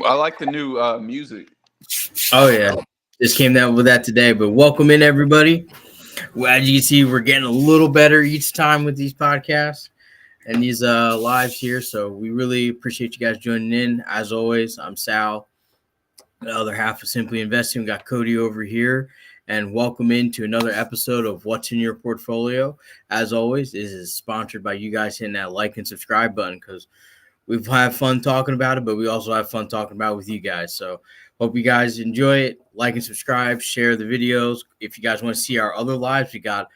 I like the new music. Oh yeah, just came down with that today. But welcome in everybody. Well, as you can see, we're getting a little better each time with these podcasts and these lives here. So we really appreciate you guys joining in. As always, I'm Sal. The other half of Simply Investing. We got Cody over here. And welcome into another episode of What's in Your Portfolio. As always, this is sponsored by you guys hitting that like and subscribe button because we've had fun talking about it, but we also have fun talking about it with you guys. So hope you guys enjoy it. Like and subscribe, share the videos. If you guys want to see our other lives, we got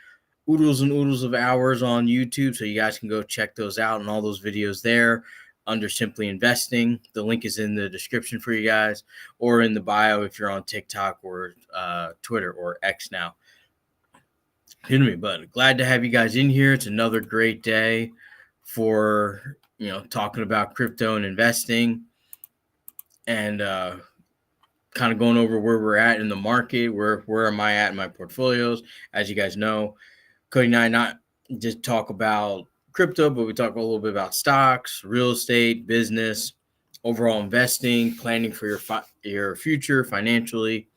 oodles and oodles of hours on YouTube, so you guys can go check those out and all those videos there under Simply Investing. The link is in the description for you guys or in the bio if you're on TikTok or Twitter or X now. Excuse me, but glad to have you guys in here. It's another great day for talking about crypto and investing and kind of going over where we're at in the market, where am I at in my portfolios. As you guys know, Cody and I not just talk about crypto, but we talk a little bit about stocks, real estate, business, overall investing, planning for your future financially,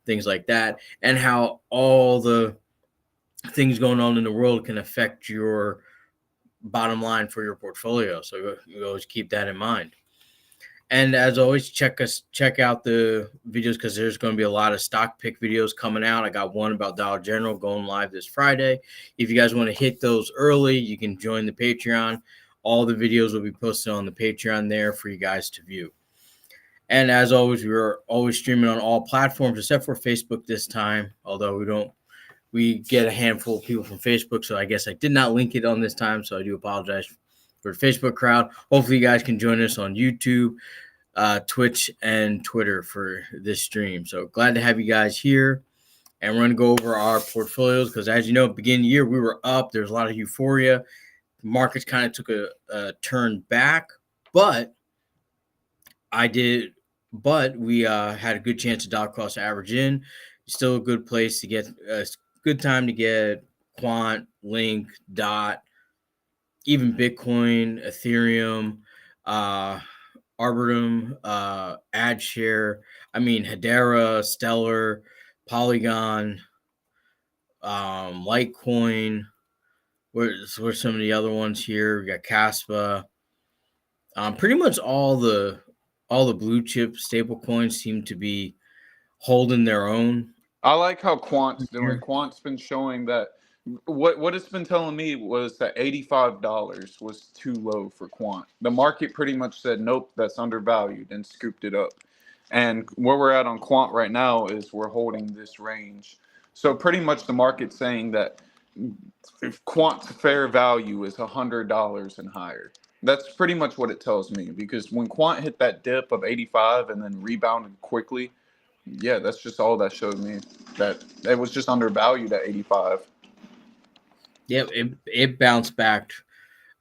things like that, and how all the things going on in the world can affect your bottom line for your portfolio. So you always keep that in mind. And as always, check out the videos because there's going to be a lot of stock pick videos coming out. I got one about Dollar General going live this Friday. If you guys want to hit those early, you can join the Patreon. All the videos will be posted on the Patreon there for you guys to view. And as always, we're always streaming on all platforms except for Facebook this time, although we get a handful of people from Facebook, so I guess I did not link it on this time, so I do apologize for the Facebook crowd. Hopefully you guys can join us on YouTube, Twitch, and Twitter for this stream. So glad to have you guys here. And we're going to go over our portfolios because, as you know, beginning of the year, we were up. There's a lot of euphoria. The markets kind of took a turn back, but we had a good chance to dollar cost average in. Still a good place to get good time to get Quant, Link, Dot, even Bitcoin, Ethereum, Arbitrum, AdShare, Hedera, Stellar, Polygon, Litecoin. Where's some of the other ones here? We got Caspa. Pretty much all the blue chip stable coins seem to be holding their own. I like how Quant's doing. Quant's been showing that what it's been telling me was that $85 was too low for Quant. The market pretty much said, nope, that's undervalued, and scooped it up. And where we're at on Quant right now is we're holding this range. So pretty much the market's saying that if Quant's fair value is $100 and higher. That's pretty much what it tells me, because when Quant hit that dip of 85 and then rebounded quickly, yeah, that's just all that showed me, that it was just undervalued at 85. Yeah, it bounced back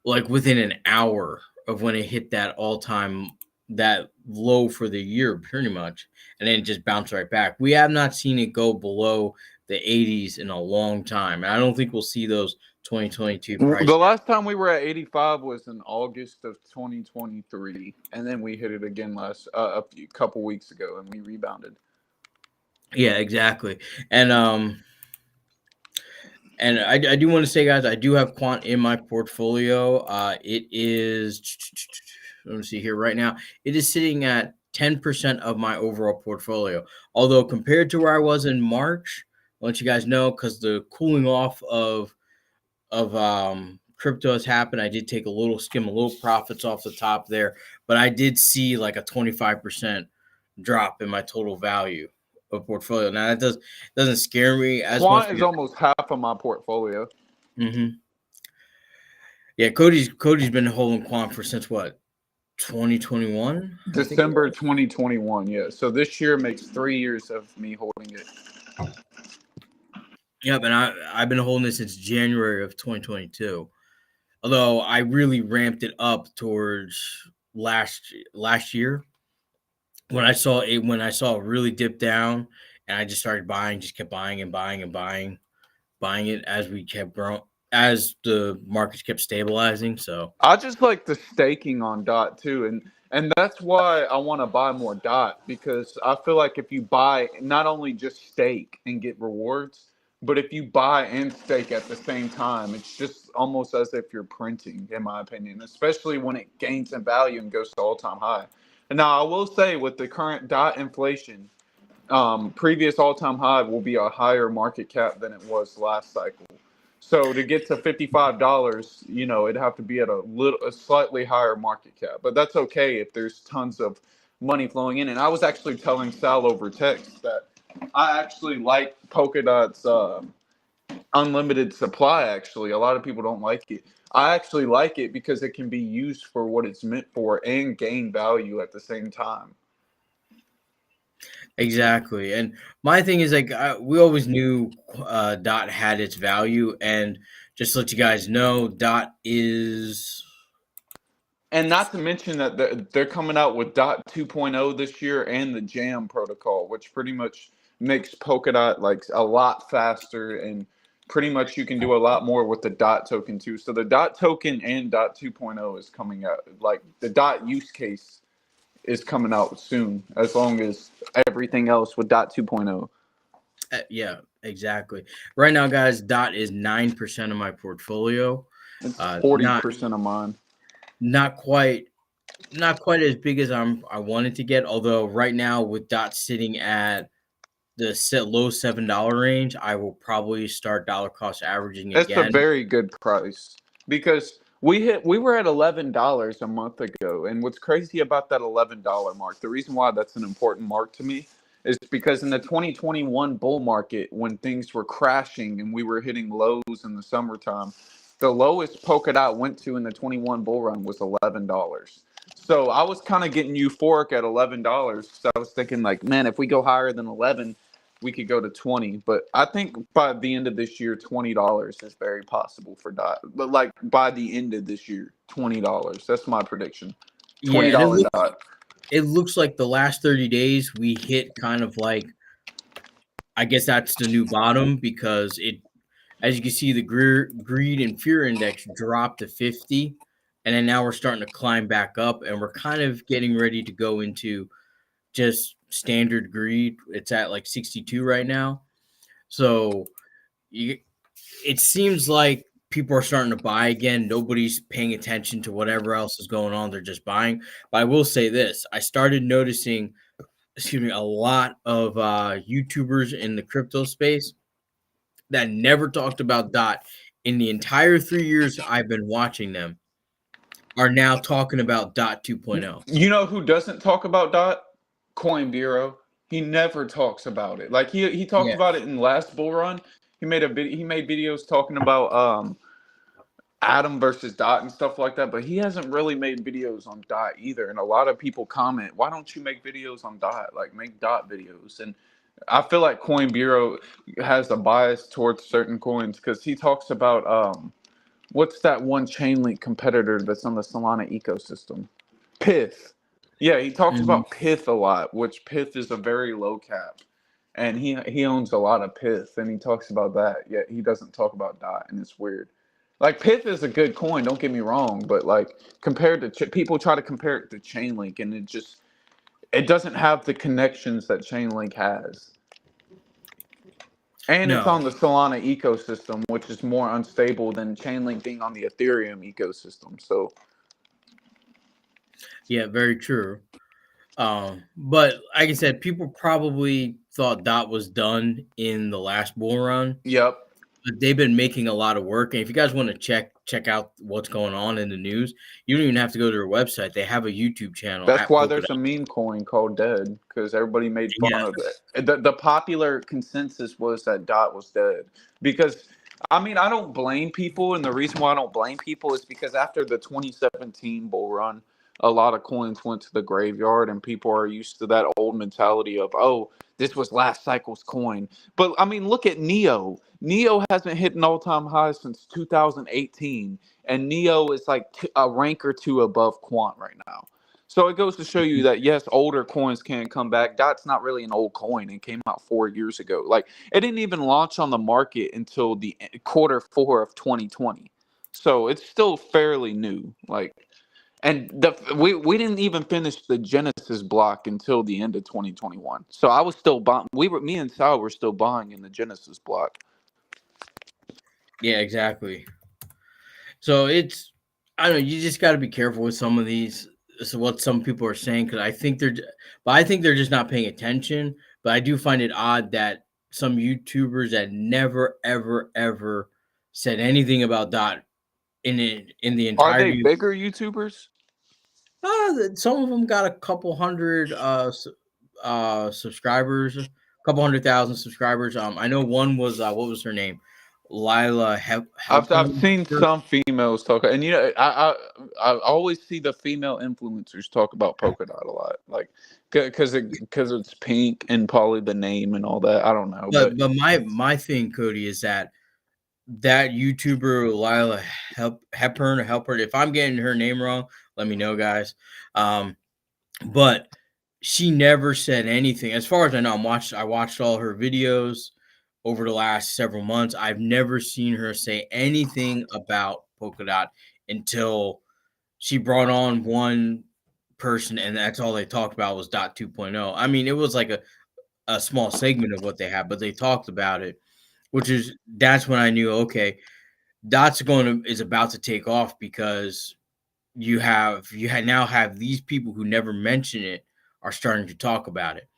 like within an hour of when it hit that all-time, that low for the year pretty much, and then it just bounced right back. We have not seen it go below the 80s in a long time, and I don't think we'll see those 2022 prices. The last time we were at 85 was in August of 2023, and then we hit it again a couple weeks ago, and we rebounded. Yeah, exactly. And I do want to say, guys, I do have Quant in my portfolio. It is, let me see here right now. It is sitting at 10% of my overall portfolio. Although compared to where I was in March, I'll let you guys know, because the cooling off of crypto has happened. I did take a little profits off the top there, but I did see like a 25% drop in my total value of portfolio. Now that doesn't scare me as much. Quant is almost half of my portfolio. Mm-hmm. Yeah, Cody's been holding Quant for since what, 2021? December 2021. Yeah, so this year makes 3 years of me holding it. Yep, and I've been holding it since January of 2022. Although I really ramped it up towards last year when I saw it really dip down, and I just started buying, just kept buying and buying and buying it as we kept growing, as the markets kept stabilizing. So I just like the staking on Dot too, and And that's why I want to buy more DOT, because I feel like if you buy not only just stake and get rewards, but if you buy and stake at the same time, it's just almost as if you're printing, in my opinion, especially when it gains in value and goes to all-time high. And now I will say, with the current DOT inflation, previous all-time high will be a higher market cap than it was last cycle. So to get to $55, it'd have to be at a slightly higher market cap. But that's okay if there's tons of money flowing in. And I was actually telling Sal over text that I actually like Polkadot's unlimited supply. Actually, a lot of people don't like it. I actually like it because it can be used for what it's meant for and gain value at the same time. Exactly. And my thing is like we always knew DOT had its value, and just to let you guys know, DOT is. And not to mention that they're coming out with DOT 2.0 this year and the Jam protocol, which pretty much makes Polkadot like a lot faster, and pretty much you can do a lot more with the DOT token too. So the DOT token and DOT 2.0 is coming out. Like the DOT use case is coming out soon, as long as everything else with DOT 2.0. Yeah, exactly. Right now, guys, DOT is 9% of my portfolio. It's Not 40% of mine. not quite as big as I wanted to get. Although right now, with DOT sitting at the low $7 range, I will probably start dollar cost averaging That's a again. very good price, because we were at $11 a month ago, and what's crazy about that $11 mark, the reason why that's an important mark to me, is because in the 2021 bull market, when things were crashing and we were hitting lows in the summertime, the lowest Polkadot went to in the 21 bull run was $11. So I was kind of getting euphoric at $11. So I was thinking like, man, if we go higher than 11, we could go to 20. But I think by the end of this year, $20 is very possible for DOT. But like by the end of this year, $20. That's my prediction. Yeah, $20 and DOT. it looks like the last 30 days we hit kind of like, I guess that's the new bottom, because it, as you can see, the greed and fear index dropped to 50, and then now we're starting to climb back up, and we're kind of getting ready to go into just standard greed. It's at like 62 right now. So it seems like people are starting to buy again. Nobody's paying attention to whatever else is going on. They're just buying. But I will say this. I started noticing, a lot of YouTubers in the crypto space that never talked about DOT in the entire 3 years I've been watching them are now talking about DOT 2.0. You know who doesn't talk about DOT? Coin Bureau. He never talks about it. Like he talked Yeah. about it in last bull run. He made videos talking about Atom versus DOT and stuff like that, but he hasn't really made videos on DOT either. And a lot of people comment, why don't you make videos on DOT? Like make DOT videos. And I feel like Coin Bureau has a bias towards certain coins, because he talks about what's that one chain link competitor that's on the Solana ecosystem? Pith. Yeah, he talks Mhm. about Pith a lot, which Pith is a very low cap. And he owns a lot of Pith, and he talks about that. Yet he doesn't talk about DOT, and it's weird. Like Pith is a good coin, don't get me wrong, but like compared to people try to compare it to Chainlink, and it doesn't have the connections that Chainlink has. And it's No. on the Solana ecosystem, which is more unstable than Chainlink being on the Ethereum ecosystem. So Yeah, very true. But like I said, people probably thought DOT was done in the last bull run. yep. But they've been making a lot of work. And if you guys want to check out what's going on in the news, you don't even have to go to their website. They have a YouTube channel That's at why there's a Polkadot. meme coin called Dead, because everybody made fun Yeah. of it. The popular consensus was that DOT was dead. Because, I mean, I don't blame people. And the reason why I don't blame people is because after the 2017 bull run, a lot of coins went to the graveyard, and people are used to that old mentality of, oh, this was last cycle's coin. But, I mean, look at Neo. Neo hasn't hit an all-time high since 2018. And Neo is like a rank or two above Quant right now. So it goes to show you that yes, older coins can come back. DOT's not really an old coin. It came out 4 years ago. Like it didn't even launch on the market until the quarter four of 2020. So it's still fairly new. Like, And we didn't even finish the Genesis block until the end of 2021. So I was still buying. Me and Sal were still buying in the Genesis block. Yeah, exactly. So I don't know. You just got to be careful with some of these. So what some people are saying, because I think they're just not paying attention. But I do find it odd that some YouTubers that never, ever, ever said anything about Dot in the Are they entirety. bigger YouTubers? Some of them got a couple hundred subscribers, a couple 100,000 subscribers. I know one was what was her name, Lila I've Helpern. seen some females talk, and I always see the female influencers talk about polka dot a lot, like because it's pink and probably the name and all that. I don't know, but But my thing, Cody, is that YouTuber Lila Hepburn or Helpern. If I'm getting her name wrong, let me know, guys. But she never said anything. As far as I know, I watched all her videos over the last several months. I've never seen her say anything about polka dot until she brought on one person, and that's all they talked about was dot 2.0. I mean, it was like a small segment of what they had, but they talked about it, that's when I knew, okay, is about to take off, because now have these people who never mention it are starting to talk about it.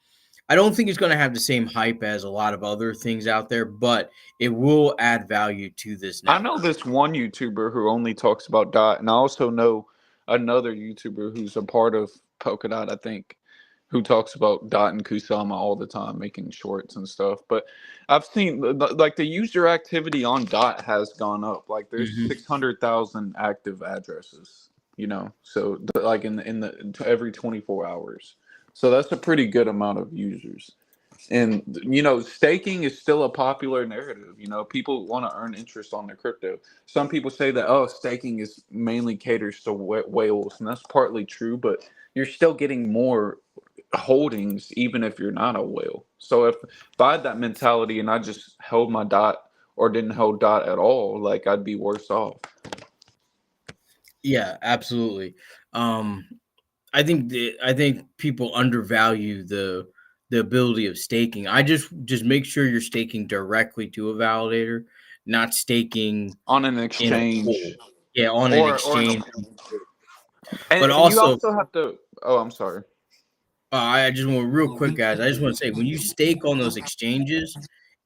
I don't think it's going to have the same hype as a lot of other things out there, but it will add value to this I network. know this one YouTuber who only talks about dot, and I also know another YouTuber who's a part of polka dot, I think, who talks about dot and Kusama all the time, making shorts and stuff. But I've seen like the user activity on dot has gone up. Like there's Hmm. 600,000 active addresses. So like in every 24 hours. So that's a pretty good amount of users. And staking is still a popular narrative. People want to earn interest on their crypto. Some people say that, oh, staking is mainly caters to whales, and that's partly true, but you're still getting more holdings even if you're not a whale. So if I had that mentality and I just held my dot or didn't hold dot at all, like I'd be worse off. Yeah, absolutely. Um, I think people undervalue the ability of staking. I just make sure you're staking directly to a validator, not staking On an in a exchange pool. Yeah, on an or in a exchange. pool. But And you also, also have to. Oh, I'm sorry. I just want real quick, guys. I just want to say, when you stake on those exchanges,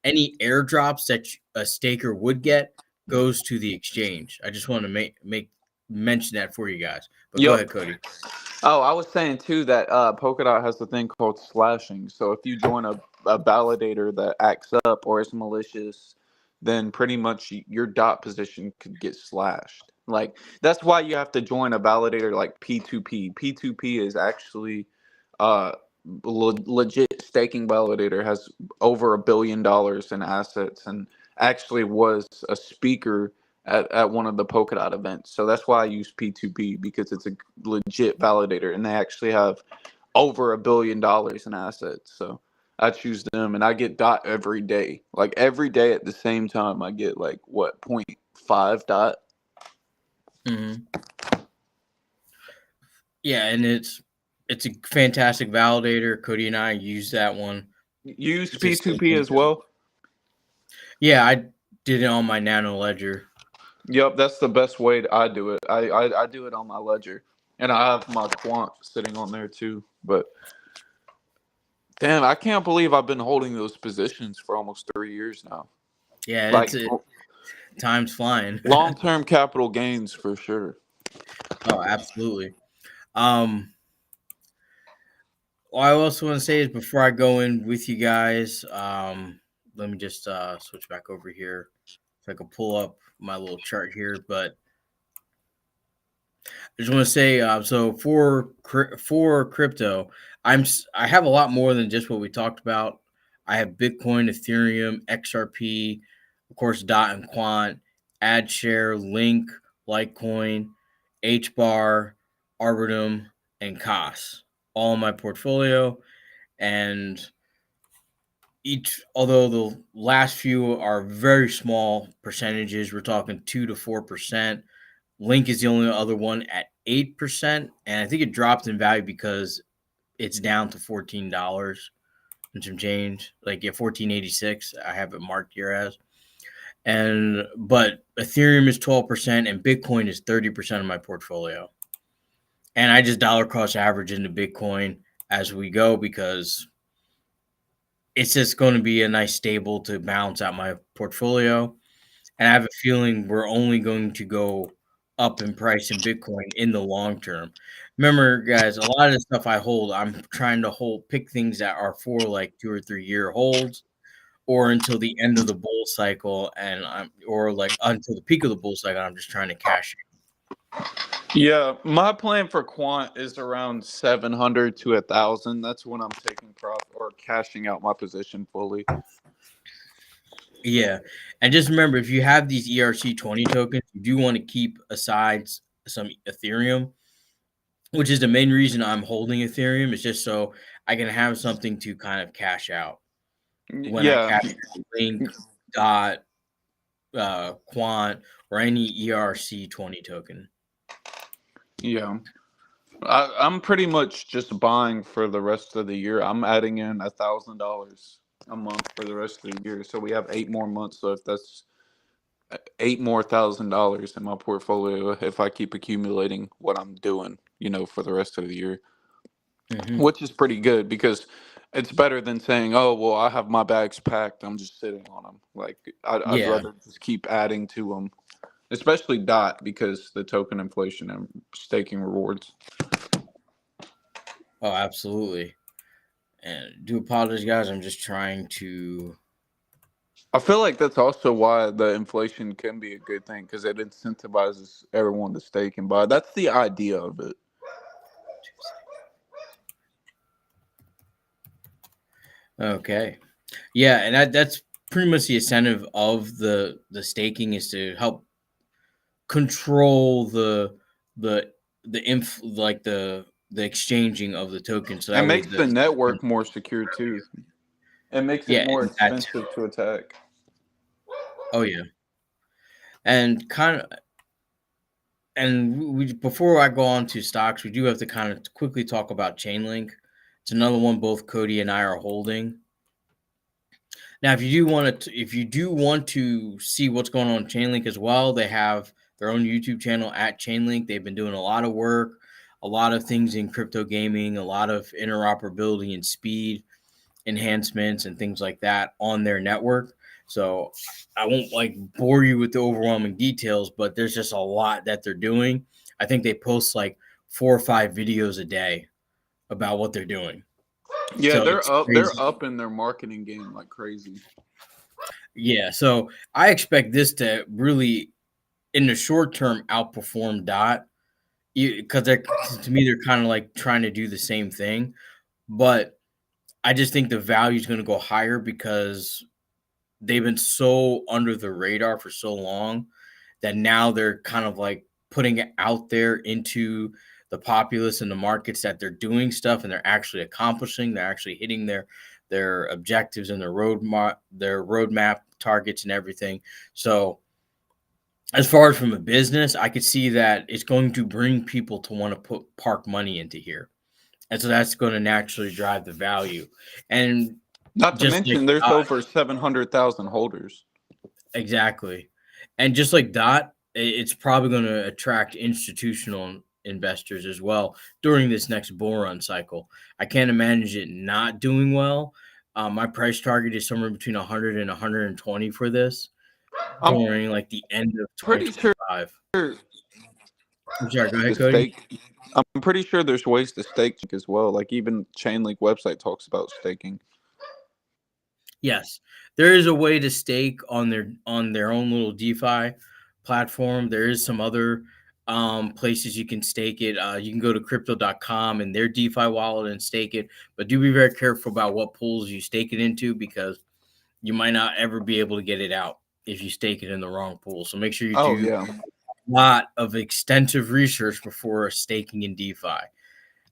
any airdrops that a staker would get goes to the exchange. I just want to make mention that for you guys. But go Yep. ahead, Cody. Oh, I was saying too that Polkadot has a thing called slashing. So if you join a validator that acts up or is malicious, then pretty much your dot position could get slashed. Like that's why you have to join a validator like P2P. P2P is actually uh legit staking validator, has over $1 billion in assets, and actually was a speaker at one of the Polkadot events. So that's why I use P2P, because it's a legit validator and they actually have over $1 billion in assets. So I choose them and I get dot every day. Like every day at the same time, I get like what, point 0.5 dot. Mm-hmm. Yeah, and it's a fantastic validator. Cody and I use that one. Use It's just P2P as well. yeah, I did it on my Nano Ledger. Yep, that's the best way I do it. I do it on my ledger, and I have my quant sitting on there too. But damn, I can't believe I've been holding those positions for almost 3 years now. Yeah, Like time's flying. long-term capital gains for sure. Oh, absolutely. Um, what I also want to say is, before I go in with you guys, let me just switch back over here so I can pull up my little chart here. But I just want to say, so for crypto, I have a lot more than just what we talked about. I have Bitcoin, Ethereum, XRP, of course, Dot and Quant, AdShare, Link, Litecoin, HBAR, Arbitrum, and COS, all in my portfolio. And although the last few are very small percentages, we're talking 2 to 4%. Link is the only other one at 8%, and I think it dropped in value because it's down to $14 and some change. Like, yeah, 14.86. I have it marked here as. But Ethereum is 12% and Bitcoin is 30% of my portfolio. And I just dollar cost average into Bitcoin as we go because it's just going to be a nice stable to balance out my portfolio. And I have a feeling we're only going to go up in price in Bitcoin in the long term. Remember, guys, a lot of the stuff I hold, I'm trying to pick things that are for like 2 or 3 year holds or until the end of the bull cycle, or like until the peak of the bull cycle. I'm just trying to cash Yeah, my plan for quant is around 700 to 1,000. That's when I'm taking profit or cashing out my position fully. Yeah. And just remember, if you have these ERC20 tokens, you do want to keep aside some Ethereum, which is the main reason I'm holding Ethereum, is just so I can have something to kind of cash out when I Yeah, cash Link, Dot, Quant, or any ERC20 token. yeah. I'm pretty much just buying for the rest of the year. I'm adding in $1,000 a month for the rest of the year. So we have 8 more months left. That's $8,000 in my portfolio if I keep accumulating what I'm doing, for the rest of the year, which is pretty good because it's better than saying, "Oh, well, I have my bags packed. I'm just sitting on them." Like I'd Yeah. rather just keep adding to them, especially DOT because the token inflation and staking rewards. Oh, absolutely. And do apologize, guys. I'm just trying to. I feel like that's also why the inflation can be a good thing because it incentivizes everyone to stake and buy. That's the idea of it. Okay. Yeah, and that's pretty much the incentive of the staking, is to help control the exchanging of the token, so It that way makes the network more secure too. It makes it yeah, more and that expensive to attack. oh yeah, and kind of and we before I go on to stocks, we do have to kind of quickly talk about Chainlink. It's another one both Cody and I are holding. Now, if you do want to see what's going on in Chainlink as well, they have their own YouTube channel at Chainlink. They've been doing a lot of work, a lot of things in crypto gaming, a lot of interoperability and speed enhancements and things like that on their network. So I won't like bore you with the overwhelming details, but there's just a lot that they're doing. I think they post like 4 or 5 videos a day about what they're doing. Yeah, So they're it's up. They're crazy. up in their marketing game like crazy. Yeah, so I expect this to really, in the short term, outperform Dot, because they're to me they're kind of like trying to do the same thing, but I just think the value is going to go higher because they've been so under the radar for so long that now they're kind of like putting it out there into the populace and the markets that they're doing stuff and they're actually accomplishing. They're actually hitting their objectives and their roadmap targets and everything. So as far as from a business, I could see that it's going to bring people to want to park money into here. And so that's going to naturally drive the value. And Not to just like mention, there's over 700,000 holders. exactly. And just like Dot, it's probably going to attract institutional investors as well during this next bull run cycle. I can't imagine it not doing well. My price target is somewhere between 100 and 120 for this I'm during like the end of pretty sure 2025. I'm sorry, go the ahead, Cody. stake. I'm pretty sure there's ways to stake as well. Like even Chainlink website talks about staking. Yes, there is a way to stake on their own little DeFi platform. There is some other places you can stake it. You can go to crypto.com and their DeFi wallet and stake it, but do be very careful about what pools you stake it into because you might not ever be able to get it out if you stake it in the wrong pool. So make sure you Oh do yeah. a lot of extensive research before staking in DeFi.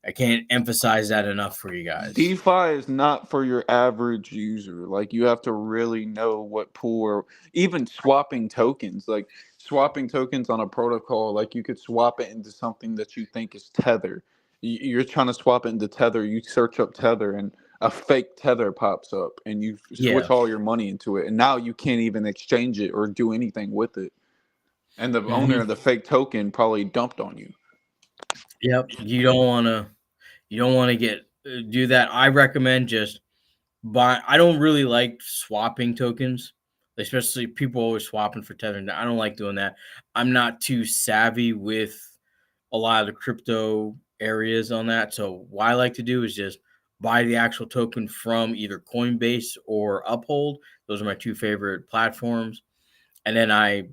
I can't emphasize that enough for you guys. DeFi is not for your average user. Like you have to really know what pool or even swapping tokens. Like swapping tokens on a protocol, like you could swap it into something that you think is Tether. You're trying to swap it into Tether. You search up Tether, and a fake Tether pops up, and you Yeah. switch all your money into it, and now you can't even exchange it or do anything with it. And the owner Mhm. of the fake token probably dumped on you. Yep. You don't want to get do that. I recommend just buy. I don't really like swapping tokens, especially people always swapping for Tether. I don't like doing that. I'm not too savvy with a lot of the crypto areas on that. So what I like to do is just buy the actual token from either Coinbase or Uphold. Those are my two favorite platforms. And then I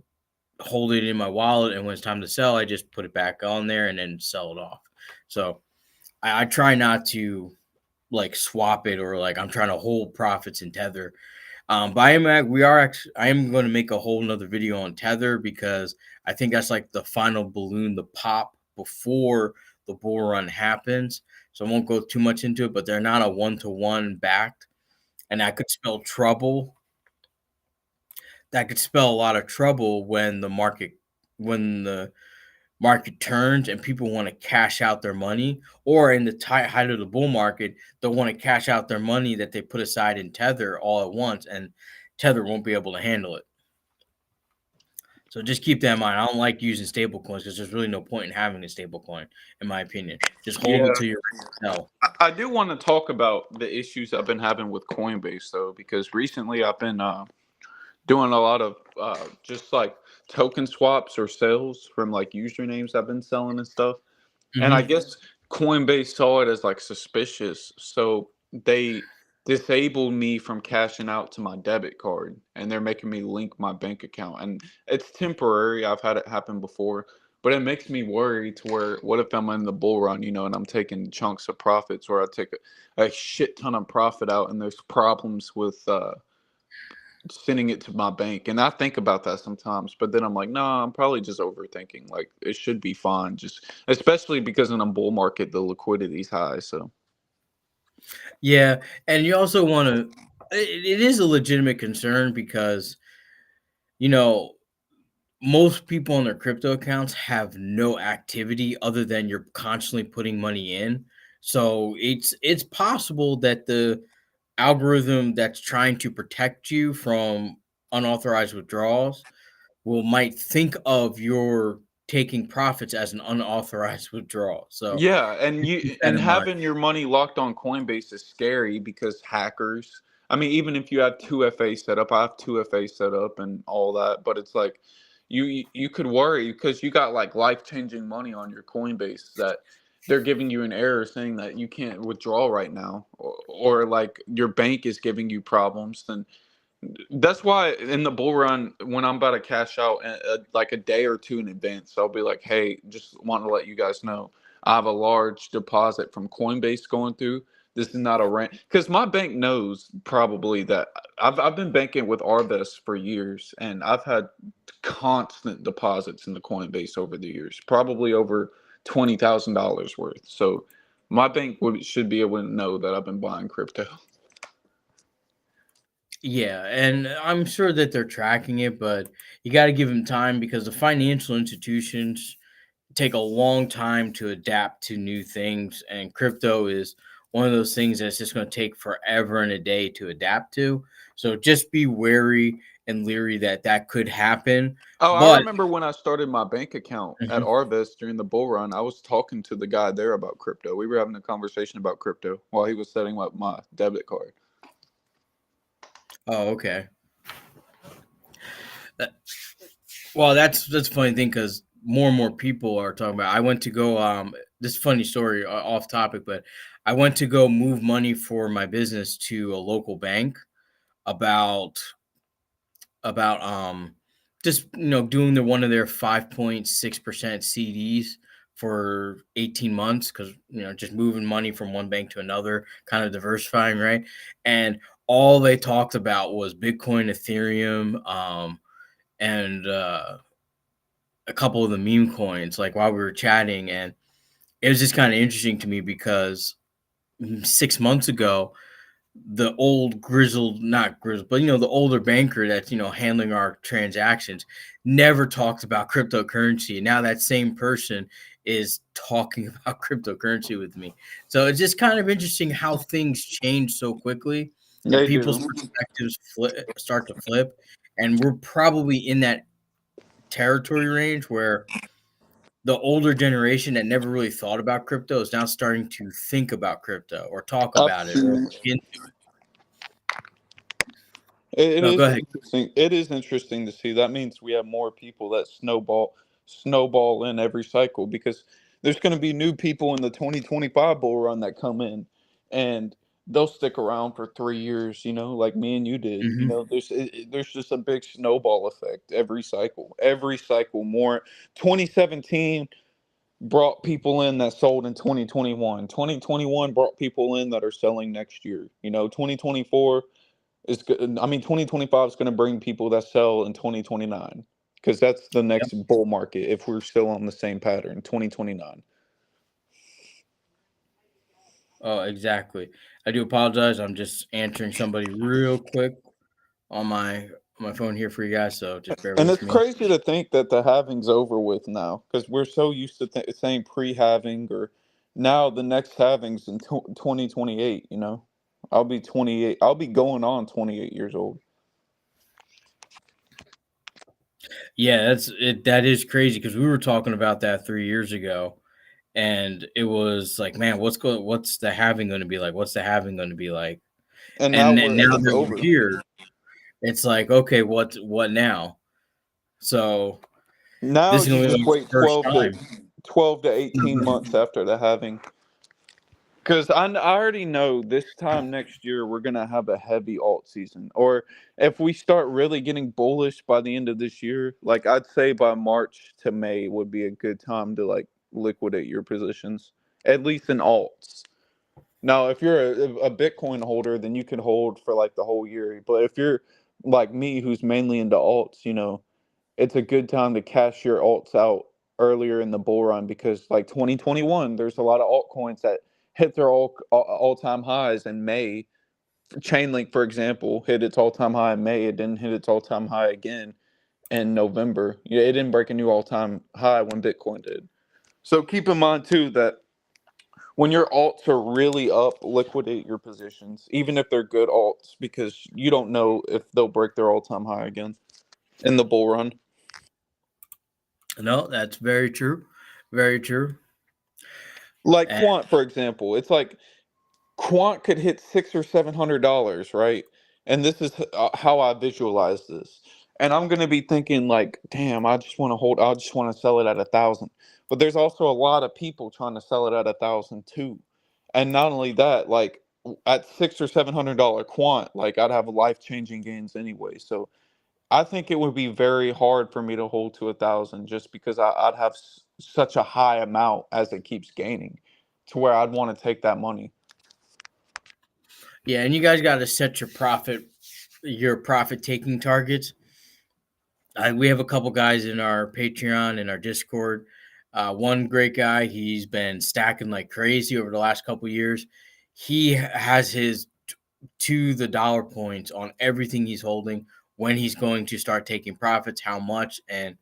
hold it in my wallet, and when it's time to sell, I just put it back on there and then sell it off. So I try not to like swap it or like I'm trying to hold profits in Tether. But I am going to make a whole nother video on Tether because I think that's like the final balloon to pop before the bull run happens. So I won't go too much into it, but they're not a 1-to-1 backed, and that could spell trouble. That could spell a lot of trouble when the market turns and people want to cash out their money, or in the height of the bull market, they'll want to cash out their money that they put aside in Tether all at once, and Tether won't be able to handle it. So just keep that in mind. I don't like using stable coins because there's really no point in having a stable coin, in my opinion. Just hold Yeah. it till you're ready to sell. I do want to talk about the issues I've been having with Coinbase though, because recently I've been doing a lot of just like token swaps or sales from like usernames I've been selling and stuff. And I Mm-hmm. guess Coinbase saw it as like suspicious, so they disabled me from cashing out to my debit card, and they're making me link my bank account. And it's temporary. I've had it happen before, but it makes me worry to where what if I'm in the bull run, and I'm taking chunks of profits, or I take a shit ton of profit out, and there's problems with sending it to my bank. And I think about that sometimes, but then I'm like, no, I'm probably just overthinking. Like it should be fine, just especially because in a bull market the liquidity's high. So Yeah, and you also want to. It is a legitimate concern because you know most people on their crypto accounts have no activity other than you're constantly putting money in. So it's possible that the algorithm that's trying to protect you from unauthorized withdrawals might think of your taking profits as an unauthorized withdrawal. So yeah, keep that and in mind. having your money locked on Coinbase is scary because hackers. I mean, even if you have 2FA set up, I have 2FA set up and all that, but it's like you could worry because you got like life-changing money on your Coinbase that they're giving you an error saying that you can't withdraw right now, or like your bank is giving you problems. Then that's why in the bull run, when I'm about to cash out like a day or two in advance, I'll be like, hey, just want to let you guys know I have a large deposit from Coinbase going through. This is not a rent. Because my bank knows probably that I've been banking with Arvest for years, and I've had constant deposits in the Coinbase over the years, probably over $20,000 worth. So my bank should be able to know that I've been buying crypto. Yeah, and I'm sure that they're tracking it, but you got to give them time because the financial institutions take a long time to adapt to new things, and crypto is one of those things that's just going to take forever and a day to adapt to. So just be wary and leery that that could happen. Oh, I But remember when I started my bank account at Mhm. Arvest during the bull run, I was talking to the guy there about crypto. We were having a conversation about crypto while he was setting up my debit card. Oh, okay. That- Well, that's a funny thing because more and more people are talking about. I went to go. This funny story off topic, but I went to go move money for my business to a local bank about just doing one of their 5.6% CDs for 18 months because just moving money from one bank to another, kind of diversifying, right? And all they talked about was Bitcoin, Ethereum, and a couple of the meme coins, like while we were chatting. And it was just kind of interesting to me because 6 months ago the old grizzled, not grizzled, but the older banker that's handling our transactions never talked about cryptocurrency, and now that same person is talking about cryptocurrency with me. So it's just kind of interesting how things change so quickly and They people's do. perspectives start to flip, and we're probably in that territory range where the older generation that never really thought about crypto is now starting to think about crypto or talk about it or look Absolutely. into it. It No, go is ahead. interesting. It is interesting to see. That means we have more people that snowball in every cycle, because there's going to be new people in the 2025 bull run that come in, and they'll stick around for 3 years. Like me and you did. Mhm. There's just a big snowball effect every cycle. Every cycle more. 2017 brought people in that sold in 2021. 2021 brought people in that are selling next year. 2024 is good. I mean, 2025 is going to bring people that sell in 2029, because that's the Yep. next bull market if we're still on the same pattern, 2029. Oh, exactly. I do apologize. I'm just answering somebody real quick on my phone here for you guys, so just bear And with it's me. crazy to think that the halving's over with now, because we're so used to saying pre-halving, or now the next halving's in 2028. I'll be 28. I'll be going on 28 years old. Yeah, that's it. That is crazy because we were talking about that 3 years ago, and it was like, man, what's the halving going to be like? What's the halving going to be like? And now And now it's that we're over. here, it's like, okay, what now? So Now this is you going to be just like the wait first 12 to 18 time. months after the halving. Because I already know this time next year we're gonna have a heavy alt season. Or if we start really getting bullish by the end of this year, like I'd say by March to May would be a good time to like liquidate your positions, at least in alts. Now, if you're a Bitcoin holder, then you can hold for like the whole year. But if you're like me, who's mainly into alts, it's a good time to cash your alts out earlier in the bull run, because like 2021 there's a lot of altcoins that hit their all-time highs in May. Chainlink, for example, hit its all-time high in May. It didn't hit its all-time high again in November. Yeah, it didn't break a new all-time high when Bitcoin did. So keep in mind too that when your alts are really up, liquidate your positions, even if they're good alts, because you don't know if they'll break their all-time high again in the bull run. No, that's very true. Very true. Like And Quant, for example, it's like Quant could hit $600 or $700, right? And this is how I visualize this. And I'm gonna be thinking like, damn, I just want to hold. I just want to sell it at 1,000. But there's also a lot of people trying to sell it at 1,000 too. And not only that, like at $600 or $700 Quant, like I'd have life changing gains anyway. So I think it would be very hard for me to hold to 1,000, just because I'd have such a high amount as it keeps gaining, to where I'd want to take that money. yeah, and you guys got to set your profit taking targets. We have a couple guys in our Patreon and our Discord. One great guy, he's been stacking like crazy over the last couple years. He has his to the dollar points on everything he's holding, when he's going to start taking profits, how much, and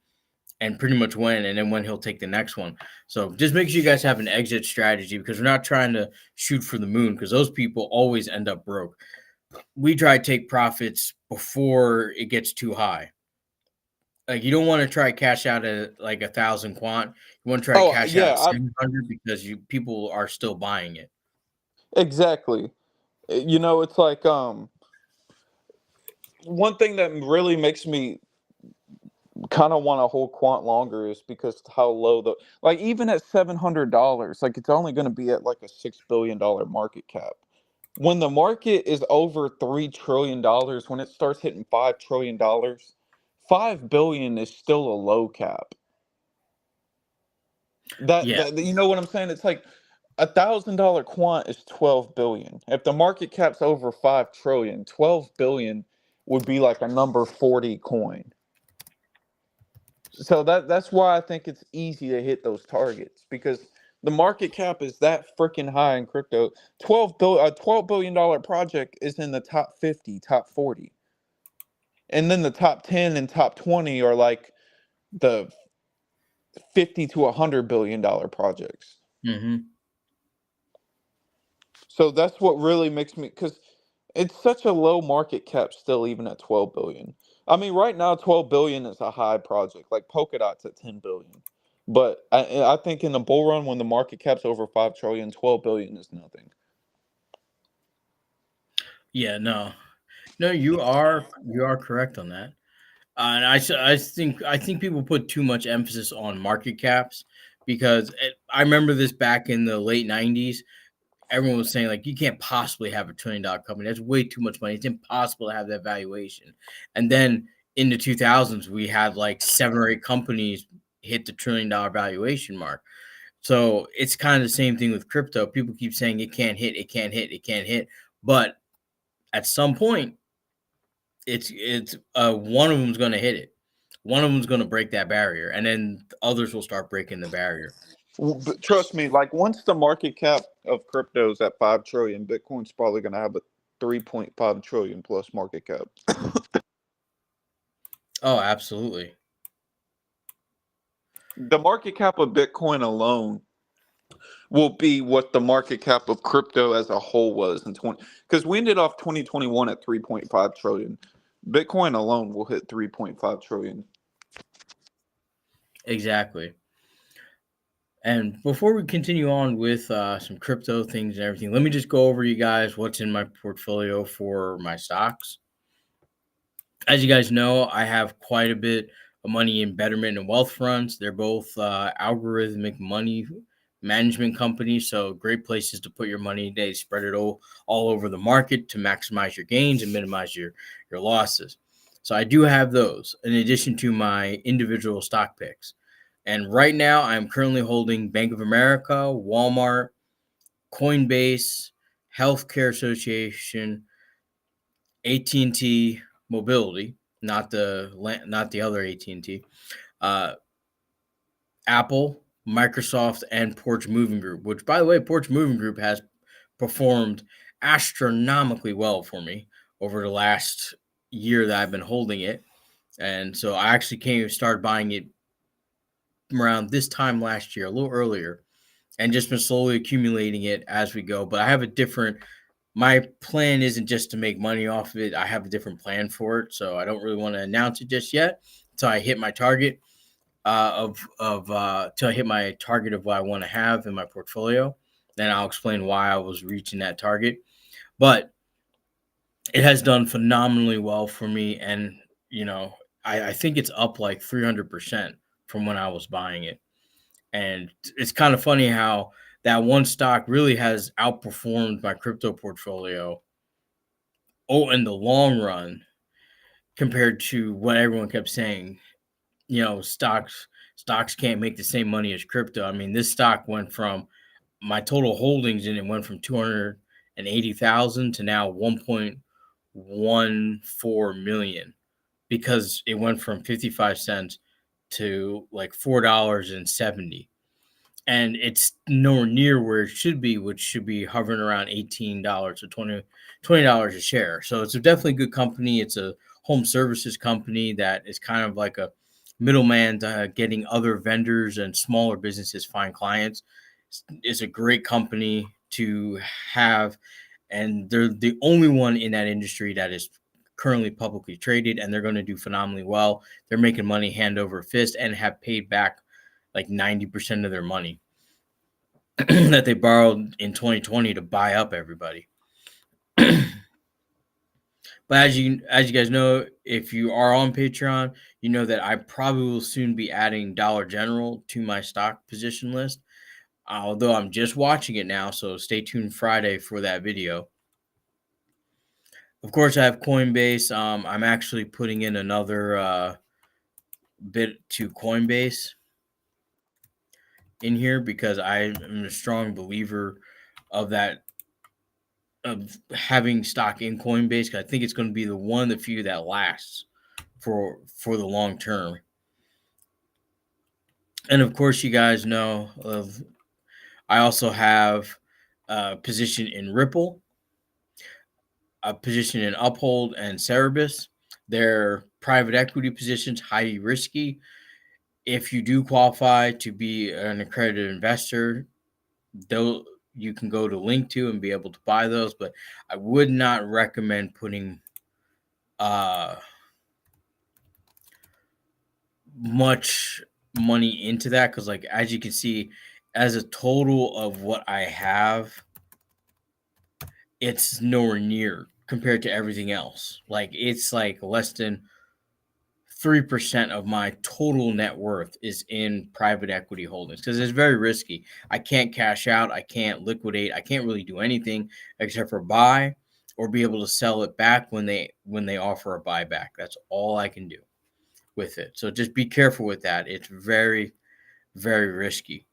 pretty much when, and then when he'll take the next one. So just make sure you guys have an exit strategy, because we're not trying to shoot for the moon, because those people always end up broke. We try to take profits before it gets too high. Like, you don't want to try cash out at like 1,000 quant. You want to try to Oh cash out yeah, at 700 because people are still buying it. exactly. It's like one thing that really makes me kind of want to hold Quant longer is because how low the, like, even at $700, like it's only going to be at like a $6 billion market cap. When the market is over $3 trillion, when it starts hitting $5 trillion, 5 billion is still a low cap. Yeah. You know what I'm saying? It's like $1,000 Quant is 12 billion. If the market cap's over 5 trillion, 12 billion would be like a number 40 coin. So that's why I think it's easy to hit those targets, because The market cap is that freaking high in crypto. $12 billion project is in the top 50, top 40. And then the top 10 and top 20 are like the 50 to $100 billion projects. Mm-hmm. So that's what really makes me, because it's such a low market cap still, even at 12 billion. I mean, right now 12 billion is a high project. Like Polkadot's at 10 billion. But I think in the bull run, when the market cap's over 5 trillion, 12 billion is nothing. Yeah, no, you are correct on that. And I think people put too much emphasis on market caps because I remember this back in the late '90s. Everyone was saying like you can't possibly have $1 trillion company. That's way too much money. It's impossible to have that valuation. And then in the 2000s, we had like 7 or 8 companies hit the $1 trillion valuation mark. So it's kind of the same thing with crypto. People keep saying it can't hit, it can't hit, it can't hit, but at some point, it's one of them's going to hit it. One of them's going to break that barrier, and then others will start breaking the barrier. But trust me, like once the market cap of crypto is at 5 trillion, Bitcoin's probably going to have a 3.5 trillion plus market cap. Oh, absolutely. The market cap of Bitcoin alone will be what the market cap of crypto as a whole was in 20, because we ended off 2021 at 3.5 trillion. Bitcoin alone will hit 3.5 trillion. Exactly. And before we continue on with some crypto things and everything, let me just go over you guys what's in my portfolio for my stocks. As you guys know, I have quite a bit of money in Betterment and Wealth Fronts. They're both algorithmic money management companies, so great places to put your money. They spread it all over the market to maximize your gains and minimize your losses. So I do have those in addition to my individual stock picks. And right now, I'm currently holding Bank of America, Walmart, Coinbase, Healthcare Association, AT&T Mobility, not the other AT&T, uh, Apple, Microsoft, and Porch Moving Group. Which, by the way, Porch Moving Group has performed astronomically well for me over the last year that I've been holding it, and so I actually started buying it around this time last year, a little earlier, and just been slowly accumulating it as we go. But I have my plan isn't just to make money off of it. I have a different plan for it. So I don't really want to announce it just yet until I hit my target till I hit my target of what I want to have in my portfolio. Then I'll explain why I was reaching that target. But it has done phenomenally well for me. And, I think it's up like 300% from when I was buying it. And it's kind of funny how that one stock really has outperformed my crypto portfolio in the long run compared to what everyone kept saying. Stocks can't make the same money as crypto. I mean, this stock went from my total holdings and it went from 280,000 to now 1.14 million because it went from 55 cents to like $4.70. And it's nowhere near where it should be, which should be hovering around $18 to $20 a share. So it's a definitely good company. It's a home services company that is kind of like a middleman to getting other vendors and smaller businesses find clients. It's a great company to have, and they're the only one in that industry that is currently publicly traded, and they're going to do phenomenally well. They're making money hand over fist and have paid back like 90% of their money that they borrowed in 2020 to buy up everybody. But as you guys know, if you are on Patreon, you know that I probably will soon be adding Dollar General to my stock position list. Although I'm just watching it now, so stay tuned Friday for that video. Of course, I have Coinbase. I'm actually putting in another bit to Coinbase in here because I am a strong believer of having stock in Coinbase. I think it's going to be the one of the few that lasts for the long term. And of course, you guys know I also have a position in Ripple, a position in Uphold and Cerebus. They're private equity positions, highly risky. If you do qualify to be an accredited investor, though you can go to link to and be able to buy those, but I would not recommend putting much money into that, because like as you can see, as a total of what I have, it's nowhere near compared to everything else. Like it's like less than 3% of my total net worth is in private equity holdings, because it's very risky. I can't cash out, I can't liquidate, I can't really do anything except for buy or be able to sell it back when they offer a buyback. That's all I can do with it. So just be careful with that. It's very, very risky.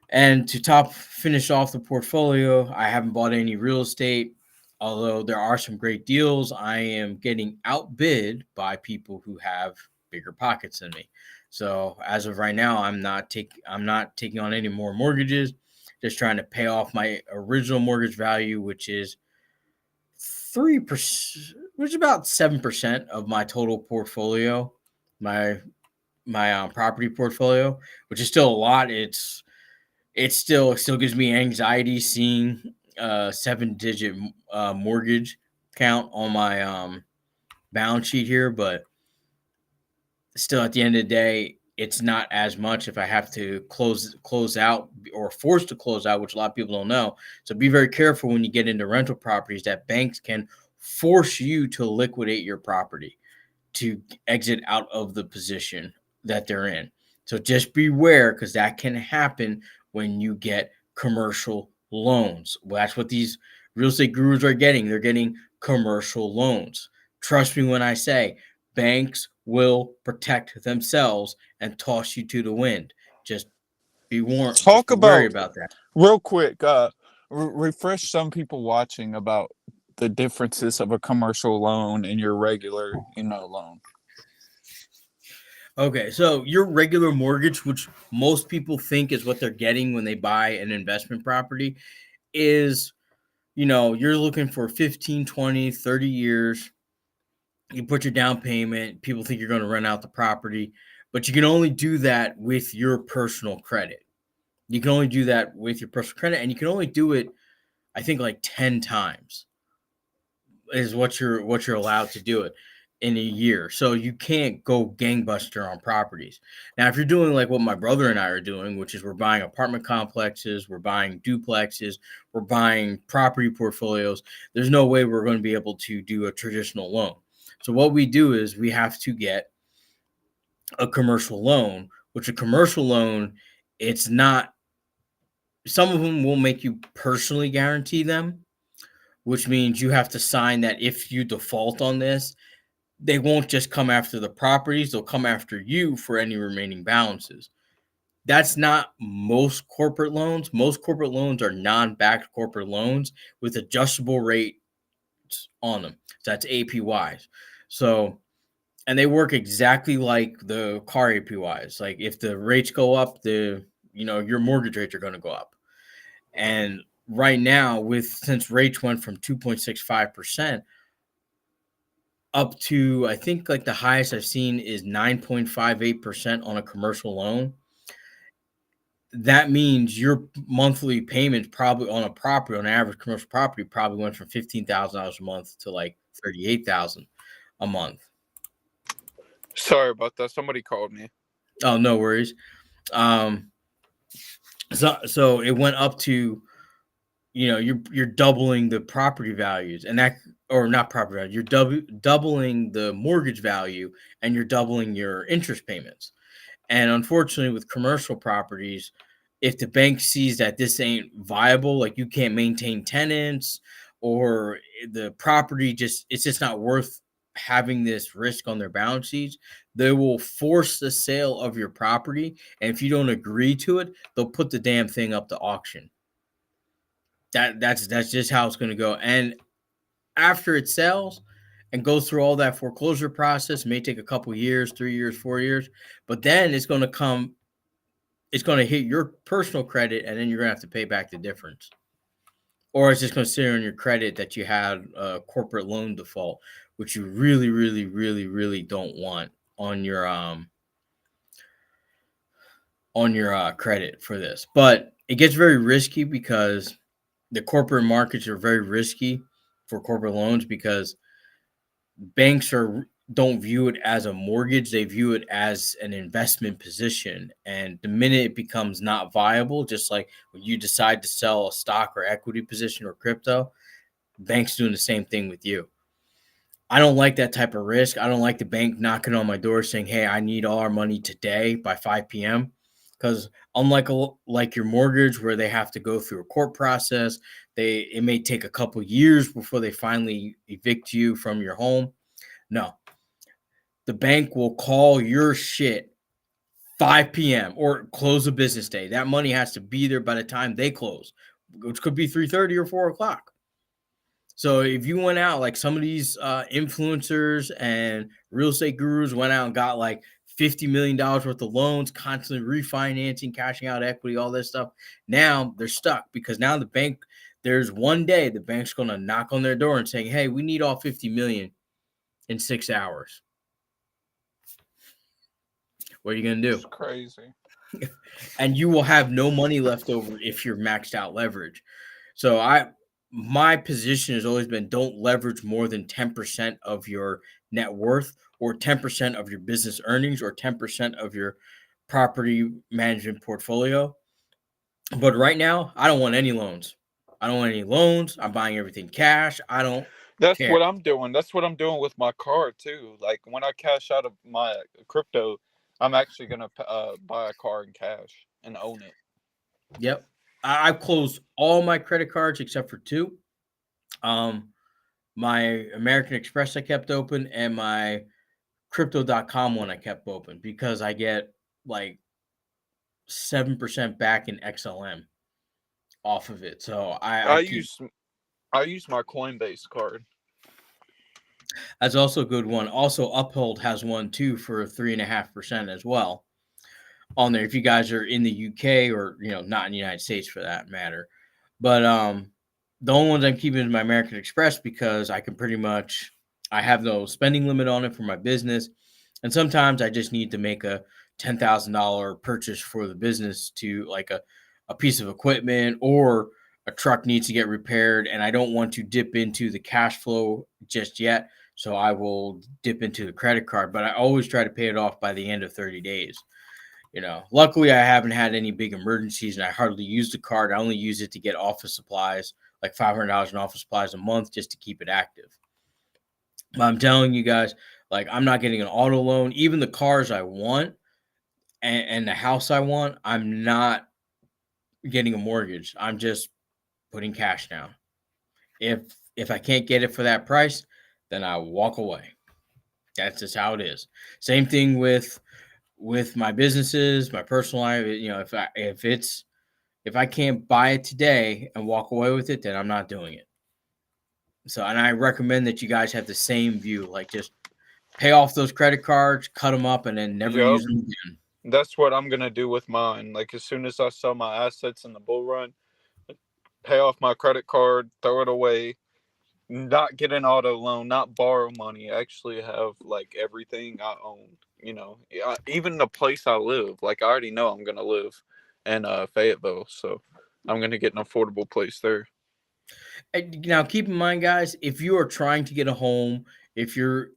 And to finish off the portfolio, I haven't bought any real estate. Although there are some great deals, I am getting outbid by people who have bigger pockets than me. So as of right now, I'm not taking on any more mortgages. Just trying to pay off my original mortgage value, which is 3%, which is about 7% of my total portfolio, my property portfolio, which is still a lot. It still gives me anxiety seeing 7-digit mortgage count on my balance sheet here, but still at the end of the day, it's not as much if I have to close out or forced to close out, which a lot of people don't know. So be very careful when you get into rental properties that banks can force you to liquidate your property to exit out of the position that they're in. So just beware, because that can happen when you get commercial loans. Well, that's what these real estate gurus are getting. They're getting commercial loans. Trust me when I say banks will protect themselves and toss you to the wind. Just be warned. Just Talk be wary about about that. real quick. Refresh some people watching about the differences of a commercial loan and your regular, loan. Okay, so your regular mortgage, which most people think is what they're getting when they buy an investment property, is, you're looking for 15, 20, 30 years. You put your down payment, people think you're going to rent out the property, but you can only do that with your personal credit. You can only do that with your personal credit, and you can only do it, I think, like 10 times is what you're allowed to do it in a year. So you can't go gangbuster on properties. Now, if you're doing like what my brother and I are doing, which is we're buying apartment complexes, we're buying duplexes, we're buying property portfolios, there's no way we're going to be able to do a traditional loan. So what we do is we have to get a commercial loan, which a commercial loan, it's not, some of them will make you personally guarantee them, which means you have to sign that if you default on this, they won't just come after the properties, they'll come after you for any remaining balances. That's not most corporate loans. Most corporate loans are non-backed corporate loans with adjustable rates on them. So that's APYs. So, and they work exactly like the car APYs. Like if the rates go up, your mortgage rates are going to go up. And right now, since rates went from 2.65% up to, I think like the highest I've seen is 9.58% on a commercial loan. That means your monthly payment probably on a property, on an average commercial property, probably went from $15,000 a month to like $38,000 a month. Sorry about that. Somebody called me. Oh, no worries. So it went up to, you're doubling the property values, and that, or not property value, you're doubling the mortgage value, and you're doubling your interest payments. And unfortunately, with commercial properties, if the bank sees that this ain't viable, like you can't maintain tenants, or the property it's just not worth having this risk on their balance sheets, they will force the sale of your property. And if you don't agree to it, they'll put the damn thing up to auction. That's just how it's going to go. And after it sells and goes through all that foreclosure process, it may take a couple years, 3 years, 4 years, but then it's going to come it's going to hit your personal credit, and then you're going to have to pay back the difference. Or it's just going to sit on your credit that you had a corporate loan default, which you really, really, really, really don't want on your credit for this. But it gets very risky because the corporate markets are very risky for corporate loans because banks don't view it as a mortgage, they view it as an investment position, and the minute it becomes not viable, just like when you decide to sell a stock or equity position or crypto, banks doing the same thing with you. I don't like that type of risk. I don't like the bank knocking on my door saying, "Hey, I need all our money today by 5 p.m." Because unlike like your mortgage, where they have to go through a court process, it may take a couple years before they finally evict you from your home. No, the bank will call your shit 5 p.m. or close a business day. That money has to be there by the time they close, which could be 3:30 or 4 o'clock. So if you went out like some of these influencers and real estate gurus went out and got like $50 million worth of loans, constantly refinancing, cashing out equity, all this stuff, now they're stuck because now the bank, there's one day the bank's going to knock on their door and saying, "Hey, we need all 50 million in 6 hours." What are you going to It's do? crazy. And you will have no money left over if you're maxed out leverage. So my position has always been don't leverage more than 10% of your net worth or 10% of your business earnings or 10% of your property management portfolio. But right now, I don't want any loans. I don't want any loans. I'm buying everything cash. I don't That's care. what I'm doing. That's what I'm doing with my car too. Like when I cash out of my crypto, I'm actually gonna buy a car in cash and own it. Yep. I've closed all my credit cards except for two. Um, my American Express I kept open and my crypto.com one I kept open because I get like 7% back in XLM off of it. So I I keep use I use my Coinbase card. that's also a good one. Also, Uphold has one too for 3.5% as well on there. If you guys are in the UK or not in the United States for that matter, but the only ones I'm keeping is my American Express because I can pretty much I have no spending limit on it for my business, and sometimes I just need to make a $10,000 purchase for the business to like a piece of equipment or a truck needs to get repaired, and I don't want to dip into the cash flow just yet. So I will dip into the credit card, but I always try to pay it off by the end of 30 days. Luckily I haven't had any big emergencies and I hardly use the card. I only use it to get office supplies, like $500 in office supplies a month just to keep it active. But I'm telling you guys, like I'm not getting an auto loan. Even the cars I want and the house I want, I'm not getting a mortgage. I'm just putting cash down. If I can't get it for that price, then I walk away. That's just how it is. Same thing with my businesses, my personal life. If I can't buy it today and walk away with it, then I'm not doing it. So, and I recommend that you guys have the same view. Like, just pay off those credit cards, cut them up, and then never Yep. use them again. That's what I'm gonna do with mine. Like as soon as I sell my assets in the bull run, pay off my credit card, throw it away, not get an auto loan, not borrow money. Actually have like everything I own. Even the place I live. Like I already know I'm gonna live in Fayetteville, so I'm gonna get an affordable place there. Now, keep in mind, guys, if you are trying to get a home, if you're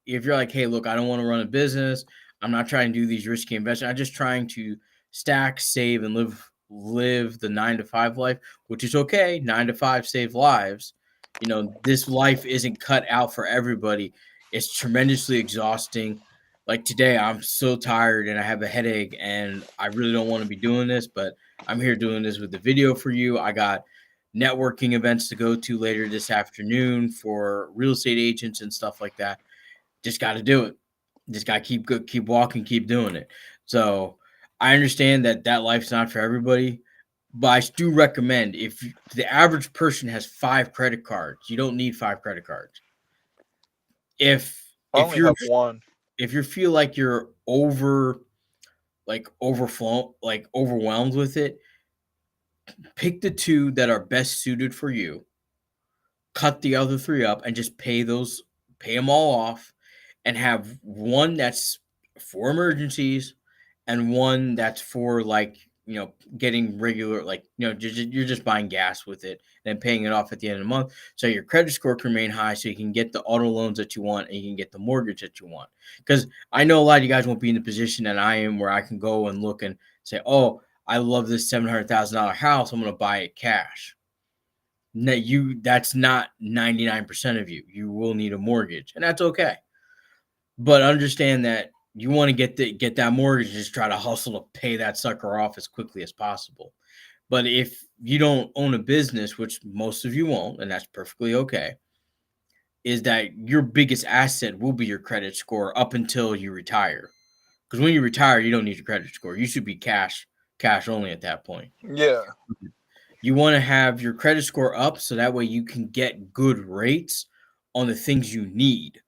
like, hey, look, I don't want to run a business. I'm not trying to do these risky investments. I'm just trying to stack, save, and live the 9 to 5 life, which is okay. 9 to 5 save lives. This life isn't cut out for everybody. It's tremendously exhausting. Like today, I'm so tired and I have a headache, and I really don't want to be doing this, but I'm here doing this with the video for you. I got networking events to go to later this afternoon for real estate agents and stuff like that. Just got to do it. Just got to keep walking, keep doing it. So I understand that life's not for everybody, but I do recommend if the average person has 5 credit cards, you don't need 5 credit cards. If I if only you're have one. if you feel like you're over overwhelmed with it, pick the two that are best suited for you, cut the other three up, and just pay them all off, and have one that's for emergencies and one that's for getting regular, you're just buying gas with it and paying it off at the end of the month, so your credit score can remain high, so you can get the auto loans that you want and you can get the mortgage that you want. Because I know a lot of you guys won't be in the position that I am, where I can go and look and say, oh, I love this $700,000 house, I'm going to buy it cash. No, that's not 99% of you. You will need a mortgage, and that's okay. But understand that you want to get that mortgage, just try to hustle to pay that sucker off as quickly as possible. But if you don't own a business, which most of you won't, and that's perfectly okay, is that your biggest asset will be your credit score up until you retire. Because when you retire, you don't need your credit score. You should be cash only at that point. Yeah. You want to have your credit score up so that way you can get good rates on the things you need.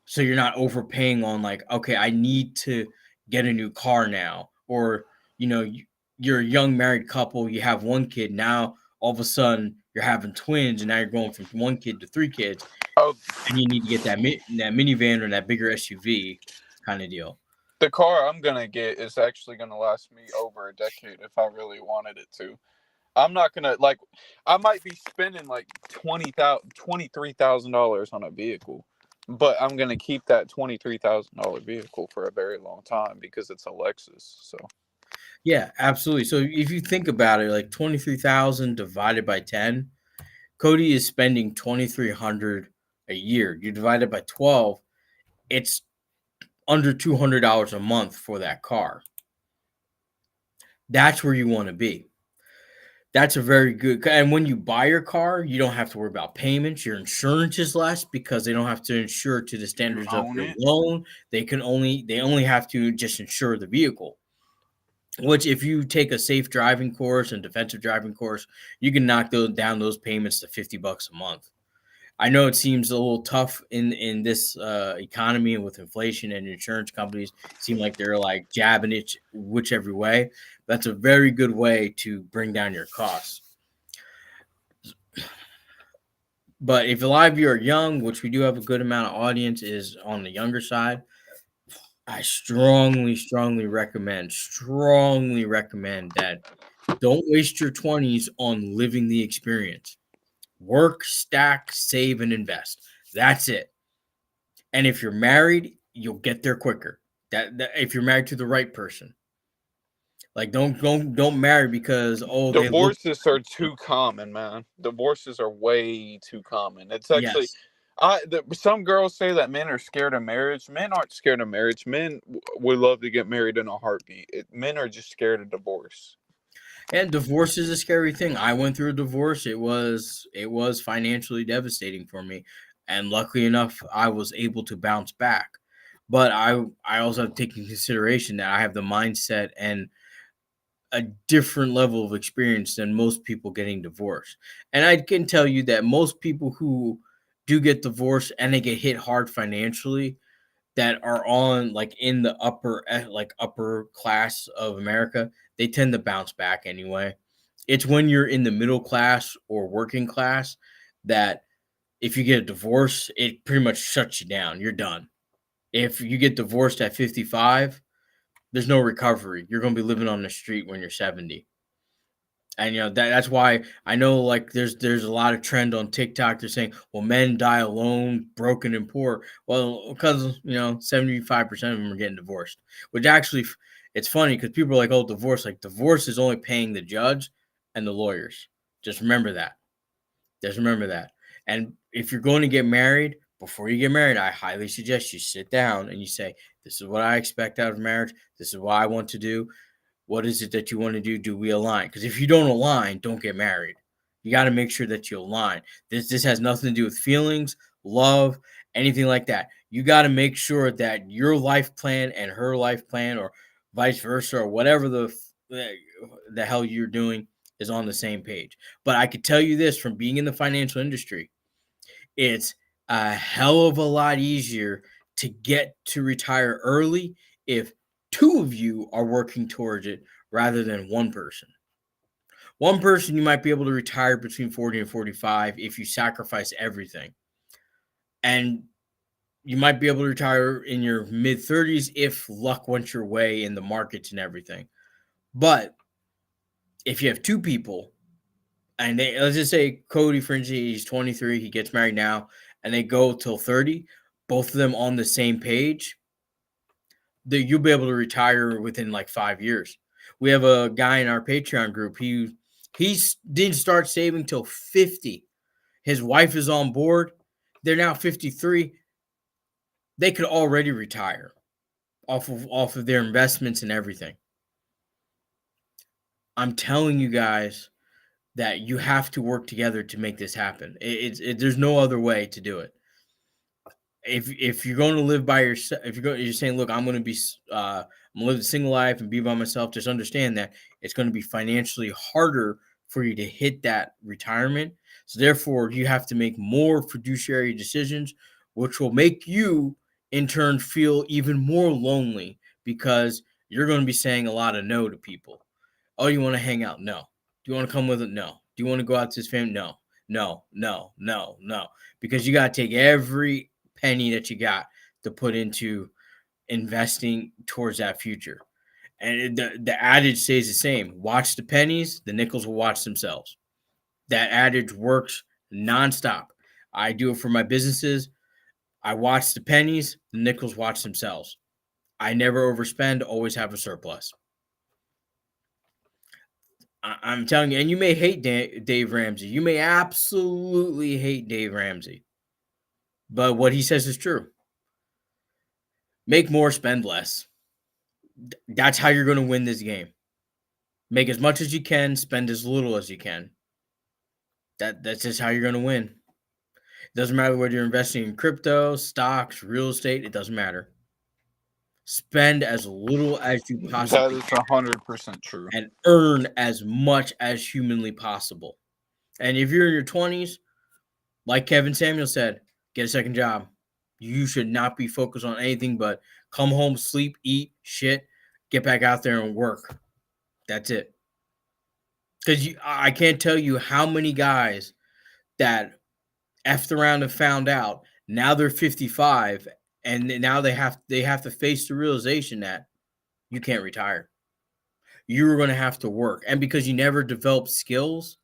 So you're not overpaying on okay, I need to get a new car now. Or, you're a young married couple, you have one kid. Now, all of a sudden, you're having twins, and now you're going from one kid to three kids. Oh, and you need to get that minivan or that bigger SUV kind of deal. the car I'm going to get is actually going to last me over a decade if I really wanted it to. I'm not gonna I might be spending $23,000 on a vehicle, but I'm gonna keep that $23,000 vehicle for a very long time because it's a Lexus. So Yeah, absolutely. So if you think about it, 23,000 divided by 10, Cody is spending 2,300 a year. You divide it by 12, it's under $200 a month for that car. That's where you want to be. That's a very good. And when you buy your car, you don't have to worry about payments. Your insurance is less because they don't have to insure to the standards of your loan. They only have to just insure the vehicle. Which, if you take a safe driving course and defensive driving course, you can knock those payments to $50 a month. I know it seems a little tough in this economy, and with inflation, and insurance companies seem like they're jabbing it whichever way. That's a very good way to bring down your costs. But if a lot of you are young, which we do have a good amount of audience is on the younger side, I strongly recommend that don't waste your 20s on living the experience. Work, stack, save, and invest. That's it. And if you're married, you'll get there quicker. That if you're married to the right person. Don't marry because divorces are too common, man. Divorces are way too common. It's actually, some girls say that men are scared of marriage. Men aren't scared of marriage. Men would love to get married in a heartbeat. Men are just scared of divorce. And divorce is a scary thing. I went through a divorce. It was financially devastating for me, and luckily enough, I was able to bounce back. But I also have to take into consideration that I have the mindset and a different level of experience than most people getting divorced. And I can tell you that most people who do get divorced and they get hit hard financially, that are on in the upper class of America, they tend to bounce back anyway. It's when you're in the middle class or working class that if you get a divorce, it pretty much shuts you down. You're done. If you get divorced at 55, there's no recovery. You're going to be living on the street when you're 70. And that's why I know there's a lot of trend on TikTok. They're saying, well, men die alone, broken and poor. Well, because 75% of them are getting divorced. Which actually, it's funny because people are like, oh, divorce. Divorce is only paying the judge and the lawyers. Just remember that. And if you're going to get married, before you get married, I highly suggest you sit down and you say, this is what I expect out of marriage. This is what I want to do. What is it that you want to do? Do we align? Because if you don't align, don't get married. You got to make sure that you align. This has nothing to do with feelings, love, anything like that. You got to make sure that your life plan and her life plan, or vice versa, or whatever the hell you're doing, is on the same page. But I could tell you this from being in the financial industry, it's a hell of a lot easier to get to retire early if two of you are working towards it rather than one person. One person, you might be able to retire between 40 and 45 if you sacrifice everything. And you might be able to retire in your mid 30s if luck went your way in the markets and everything. But if you have two people, and let's just say Cody, for instance, he's 23, he gets married now, and they go till 30, both of them on the same page, you'll be able to retire within like 5 years. We have a guy in our Patreon group. He didn't start saving till 50. His wife is on board. They're now 53. They could already retire off of their investments and everything. I'm telling you guys that you have to work together to make this happen. There's no other way to do it. If you're going to live by yourself, you're saying, look, I'm going to live a single life and be by myself. Just understand that it's going to be financially harder for you to hit that retirement. So therefore, you have to make more fiduciary decisions, which will make you in turn feel even more lonely because you're going to be saying a lot of no to people. Oh, you want to hang out? No. Do you want to come with it? No. Do you want to go out to his family? No. No. Because you got to take every penny that you got to put into investing towards that future. And the adage stays the same. Watch the pennies, the nickels will watch themselves. That adage works nonstop. I do it for my businesses. I watch the pennies, the nickels watch themselves. I never overspend, always have a surplus. I'm telling you, and you may hate Dave Ramsey. You may absolutely hate Dave Ramsey. But what he says is true. Make more, spend less. That's how you're going to win this game. Make as much as you can, spend as little as you can. That's just how you're going to win. It doesn't matter whether you're investing in crypto, stocks, real estate. It doesn't matter. Spend as little as you possibly can. That is 100% true. And earn as much as humanly possible. And if you're in your 20s, like Kevin Samuel said, get a second job. You should not be focused on anything but come home, sleep, eat, shit, get back out there and work. That's it. Because I can't tell you how many guys that effed around and found out. Now they're 55, and now they have to face the realization that you can't retire. You're going to have to work. And because you never develop skills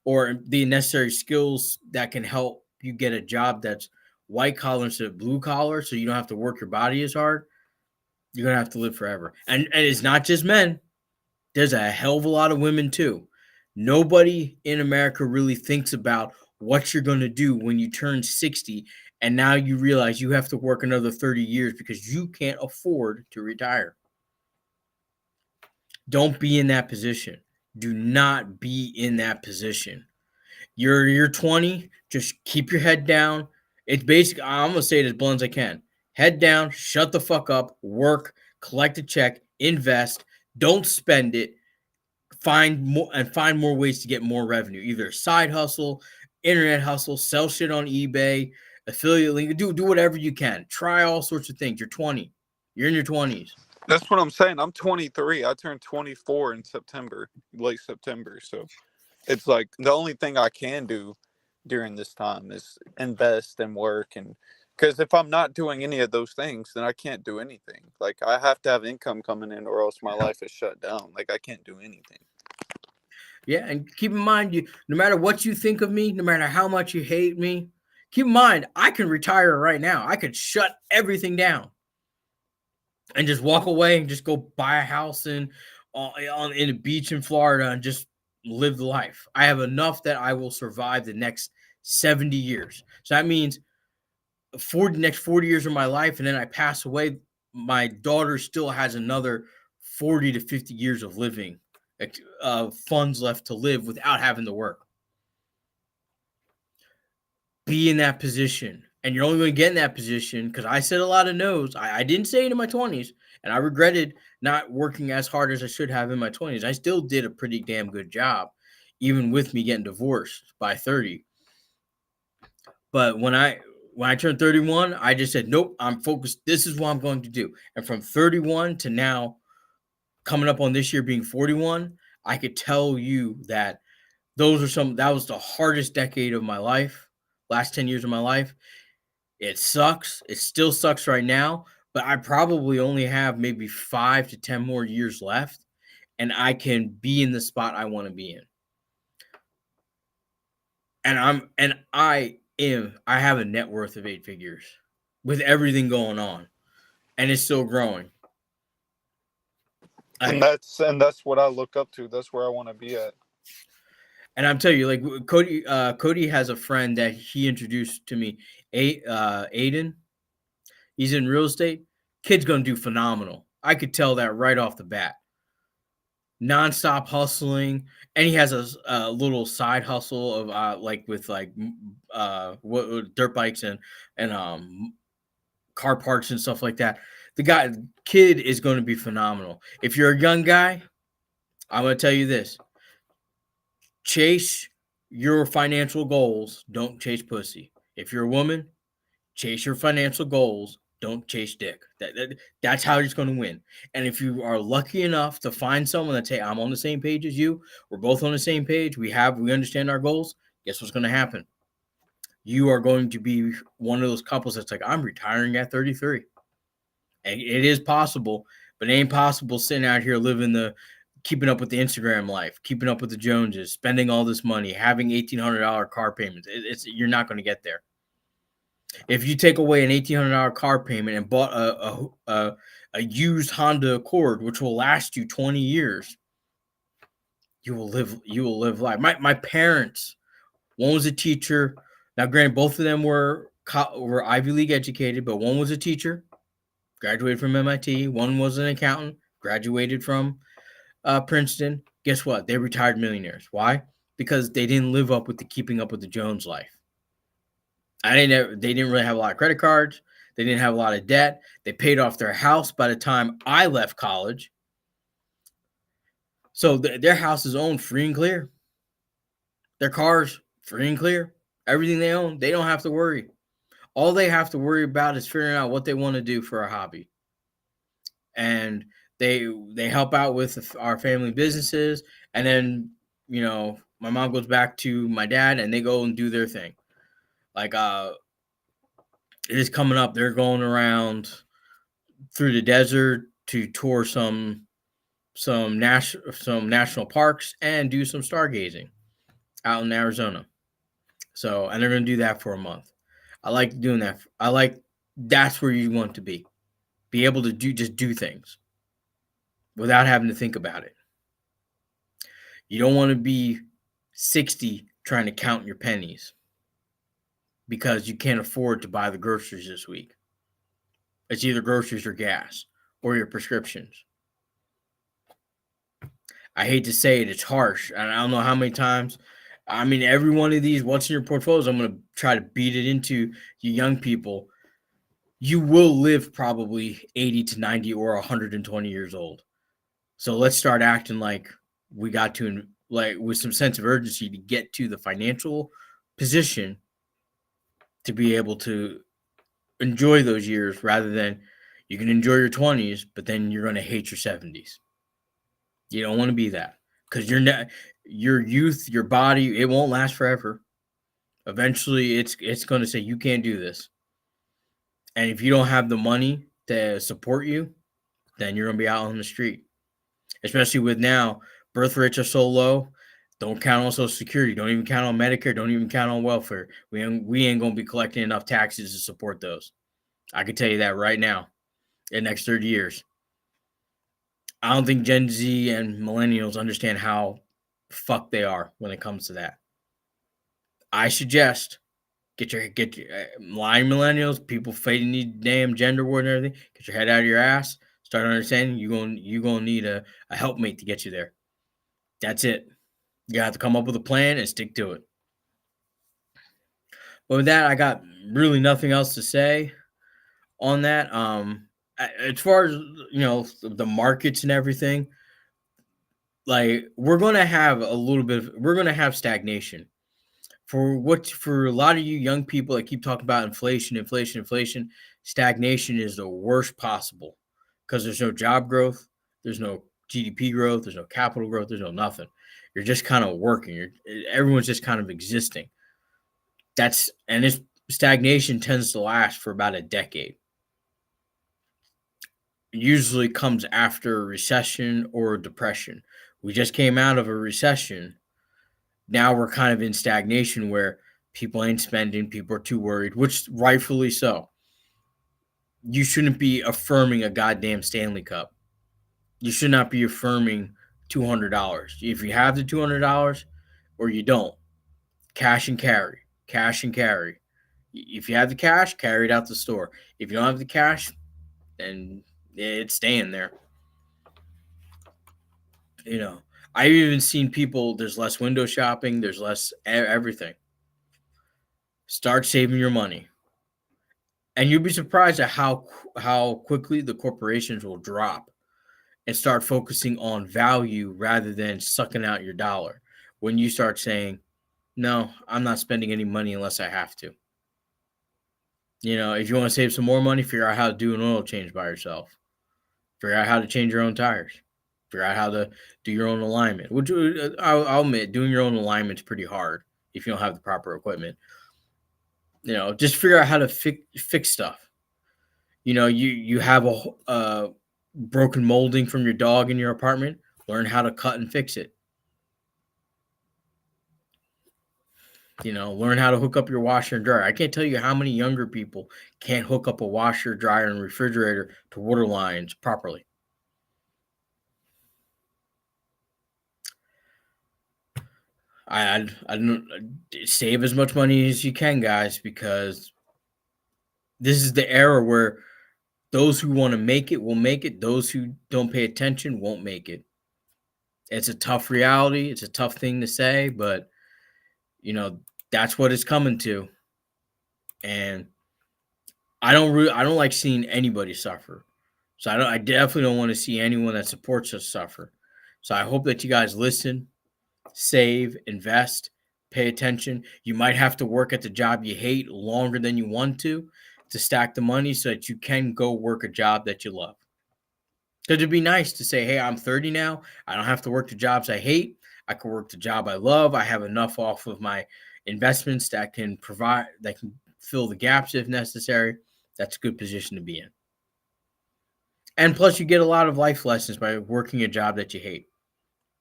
or the necessary skills that can help you get a job that's white collar instead of blue collar, so you don't have to work your body as hard, you're going to have to live forever. And it's not just men. There's a hell of a lot of women too. Nobody in America really thinks about what you're going to do when you turn 60 and now you realize you have to work another 30 years because you can't afford to retire. Don't be in that position. Do not be in that position. You're 20, just keep your head down. It's basically, I'm going to say it as blunt as I can. Head down, shut the fuck up, work, collect a check, invest, don't spend it, find more ways to get more revenue. Either side hustle, internet hustle, sell shit on eBay, affiliate link, do whatever you can. Try all sorts of things. You're 20. You're in your 20s. That's what I'm saying. I'm 23. I turned 24 in September, late September. So it's like the only thing I can do during this time is invest and work. And because if I'm not doing any of those things, then I can't do anything. Like I have to have income coming in or else my life is shut down. Like I can't do anything. Yeah, and keep in mind, no matter what you think of me, no matter how much you hate me, keep in mind, I can retire right now. I could shut everything down and just walk away and just go buy a house in a beach in Florida and just live the life. I have enough that I will survive the next 70 years. So that means next 40 years of my life, and then I pass away, my daughter still has another 40 to 50 years of living, funds left to live without having to work. Be in that position. And you're only going to get in that position because I said a lot of no's. I didn't say it in my 20s, and I regretted not working as hard as I should have in my 20s. I still did a pretty damn good job, even with me getting divorced by 30. But when when I turned 31, I just said, nope, I'm focused. This is what I'm going to do. And from 31 to now, coming up on this year being 41, I could tell you that that was the hardest decade of my life, last 10 years of my life. It sucks. It still sucks right now, but I probably only have maybe 5 to 10 more years left, and I can be in the spot I want to be in. I have a net worth of 8 figures with everything going on, and it's still growing. And that's what I look up to. That's where I want to be at. And I'm telling you, like Cody has a friend that he introduced to me, Aiden. He's in real estate. Kid's gonna do phenomenal. I could tell that right off the bat. Nonstop hustling, and he has a little side hustle of dirt bikes and car parts and stuff like that. Kid is going to be phenomenal. If you're a young guy, I'm going to tell you this: chase your financial goals. Don't chase pussy. If you're a woman, chase your financial goals. Don't chase dick. That's how you're going to win. And if you are lucky enough to find someone that say, I'm on the same page as you, we're both on the same page, we understand our goals, guess what's going to happen? You are going to be one of those couples that's like, I'm retiring at 33. And it is possible, but it ain't possible sitting out here keeping up with the Instagram life, keeping up with the Joneses, spending all this money, having $1,800 car payments. You're not going to get there. If you take away an $1,800 car payment and bought a used Honda Accord, which will last you 20 years, you will live life. My parents, one was a teacher. Now, granted, both of them were Ivy League educated, but one was a teacher, graduated from MIT. One was an accountant, graduated from Princeton. Guess what? They retired millionaires. Why? Because they didn't live up with the keeping up with the Jones life. They didn't really have a lot of credit cards. They didn't have a lot of debt. They paid off their house by the time I left college. So their house is owned free and clear. Their cars, free and clear. Everything they own, they don't have to worry. All they have to worry about is figuring out what they want to do for a hobby. And they help out with our family businesses. And then, my mom goes back to my dad and they go and do their thing. Like, it is coming up. They're going around through the desert to tour some national parks and do some stargazing out in Arizona. So, and they're going to do that for a month. I like doing that. That's where you want to be able to do things without having to think about it. You don't want to be 60 trying to count your pennies because you can't afford to buy the groceries this week. It's either groceries or gas or your prescriptions. I hate to say it, it's harsh. And I don't know how many times. I mean, every one of these, what's in your portfolios, I'm going to try to beat it into you young people. You will live probably 80 to 90 or 120 years old. So let's start acting like we got to, like, with some sense of urgency to get to the financial position to be able to enjoy those years, rather than you can enjoy your 20s, but then you're going to hate your 70s. You don't want to be that, because your youth, your body, it won't last forever. Eventually, it's going to say you can't do this. And if you don't have the money to support you, then you're going to be out on the street. Especially with now, birth rates are so low. Don't count on Social Security. Don't even count on Medicare. Don't even count on welfare. We ain't going to be collecting enough taxes to support those. I can tell you that right now. In the next 30 years. I don't think Gen Z and millennials understand how fucked they are when it comes to that. I suggest get your lying millennials, people fighting the damn gender war and everything. Get your head out of your ass. Start understanding you're gonna need a helpmate to get you there. That's it. You have to come up with a plan and stick to it. But with that, I got really nothing else to say on that. As far as the markets and everything, like we're gonna have stagnation For a lot of you young people that keep talking about inflation, stagnation is the worst possible because there's no job growth, there's no GDP growth, there's no capital growth, there's no nothing. You're just kind of working. Everyone's just kind of existing. This stagnation tends to last for about a decade. It usually comes after a recession or a depression. We just came out of a recession. Now we're kind of in stagnation where people ain't spending, people are too worried, which rightfully so. You shouldn't be affirming a goddamn Stanley Cup. You should not be affirming $200. If you have the $200 or you don't, cash and carry. If you have the cash, carry it out the store. If you don't have the cash, then it's staying there. I've even seen people, there's less window shopping, there's less everything. Start saving your money. And you'll be surprised at how quickly the corporations will drop and start focusing on value rather than sucking out your dollar. When you start saying, no, I'm not spending any money unless I have to. If you want to save some more money, figure out how to do an oil change by yourself. Figure out how to change your own tires. Figure out how to do your own alignment, which I'll admit, doing your own alignment is pretty hard if you don't have the proper equipment. Just figure out how to fix stuff. You have a broken molding from your dog in your apartment. Learn how to cut and fix it. Learn how to hook up your washer and dryer. I can't tell you how many younger people can't hook up a washer, dryer, and refrigerator to water lines properly. I save as much money as you can, guys, because this is the era where those who want to make it will make it. Those who don't pay attention won't make it. It's a tough reality. It's a tough thing to say, but that's what it's coming to. And I don't like seeing anybody suffer. So I definitely don't want to see anyone that supports us suffer. So I hope that you guys listen, save, invest, pay attention. You might have to work at the job you hate longer than you want to stack the money so that you can go work a job that you love. Because it'd be nice to say, hey, I'm 30 now. I don't have to work the jobs I hate. I can work the job I love. I have enough off of my investments that can fill the gaps if necessary. That's a good position to be in. And plus, you get a lot of life lessons by working a job that you hate.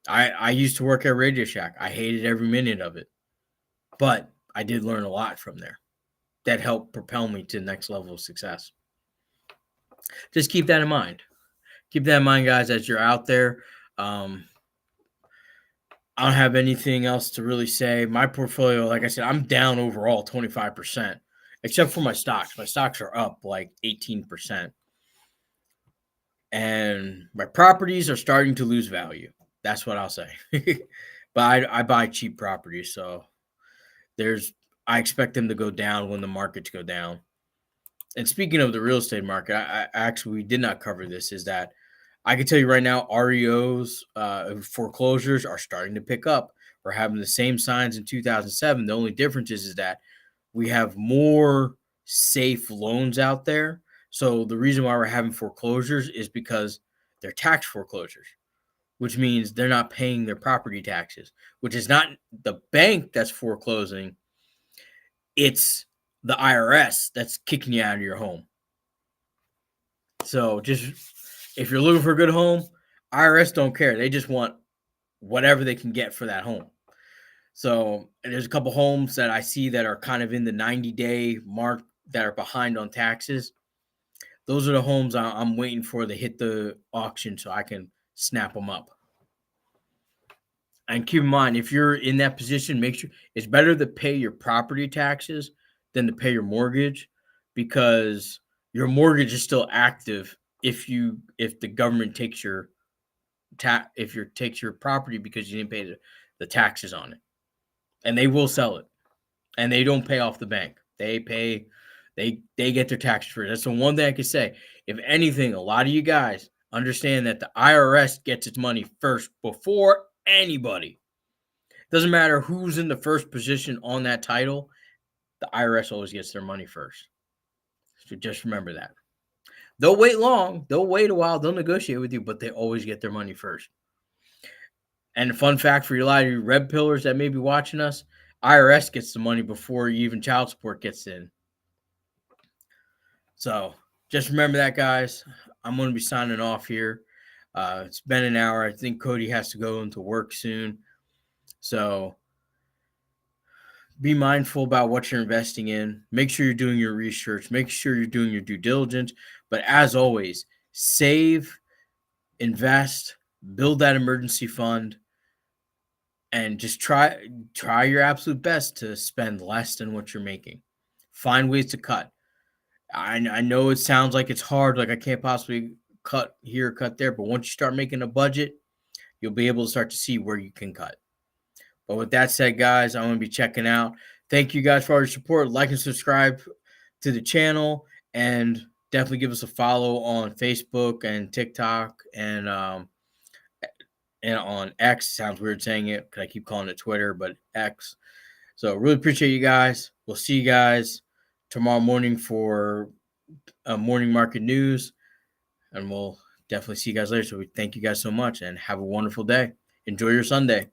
I used to work at Radio Shack. I hated every minute of it. But I did learn a lot from there that helped propel me to the next level of success. Just keep that in mind. Keep that in mind, guys, as you're out there. I don't have anything else to really say. My portfolio, like I said, I'm down overall 25%, except for my stocks. My stocks are up like 18%. And my properties are starting to lose value. That's what I'll say. But I buy cheap properties, so I expect them to go down when the markets go down. And speaking of the real estate market, I actually, we did not cover this, is that I can tell you right now, REOs, foreclosures are starting to pick up. We're having the same signs in 2007. The only difference is that we have more safe loans out there. So the reason why we're having foreclosures is because they're tax foreclosures, which means they're not paying their property taxes, which is not the bank that's foreclosing. It's the IRS that's kicking you out of your home. So just, if you're looking for a good home, IRS don't care. They just want whatever they can get for that home. So there's a couple homes that I see that are kind of in the 90-day mark that are behind on taxes. Those are the homes I'm waiting for to hit the auction so I can snap them up. And keep in mind, if you're in that position, make sure it's better to pay your property taxes than to pay your mortgage, because your mortgage is still active if the government takes your property because you didn't pay the taxes on it. And they will sell it. And they don't pay off the bank. They get their taxes free. That's the one thing I can say. If anything, a lot of you guys understand that the IRS gets its money first before anybody. Doesn't matter who's in the first position on that title, the IRS always gets their money first. So just remember that. They'll wait long. They'll wait a while. They'll negotiate with you, but they always get their money first. And a fun fact for a lot of you red pillars that may be watching us, IRS gets the money before even child support gets in. So just remember that, guys. I'm going to be signing off here. It's been an hour. I think Cody has to go into work soon. So be mindful about what you're investing in. Make sure you're doing your research. Make sure you're doing your due diligence. But as always, save, invest, build that emergency fund, and just try your absolute best to spend less than what you're making. Find ways to cut. I know it sounds like it's hard, like I can't possibly cut here, cut there, but once you start making a budget, you'll be able to start to see where you can cut. But with that said, guys, I'm going to be checking out. Thank you guys for all your support. Like and subscribe to the channel, and definitely give us a follow on Facebook and TikTok and on X. Sounds weird saying it because I keep calling it Twitter, but X. So really appreciate you guys. We'll see you guys tomorrow morning for morning market news, and we'll definitely see you guys later. So we thank you guys so much and have a wonderful day. Enjoy your Sunday.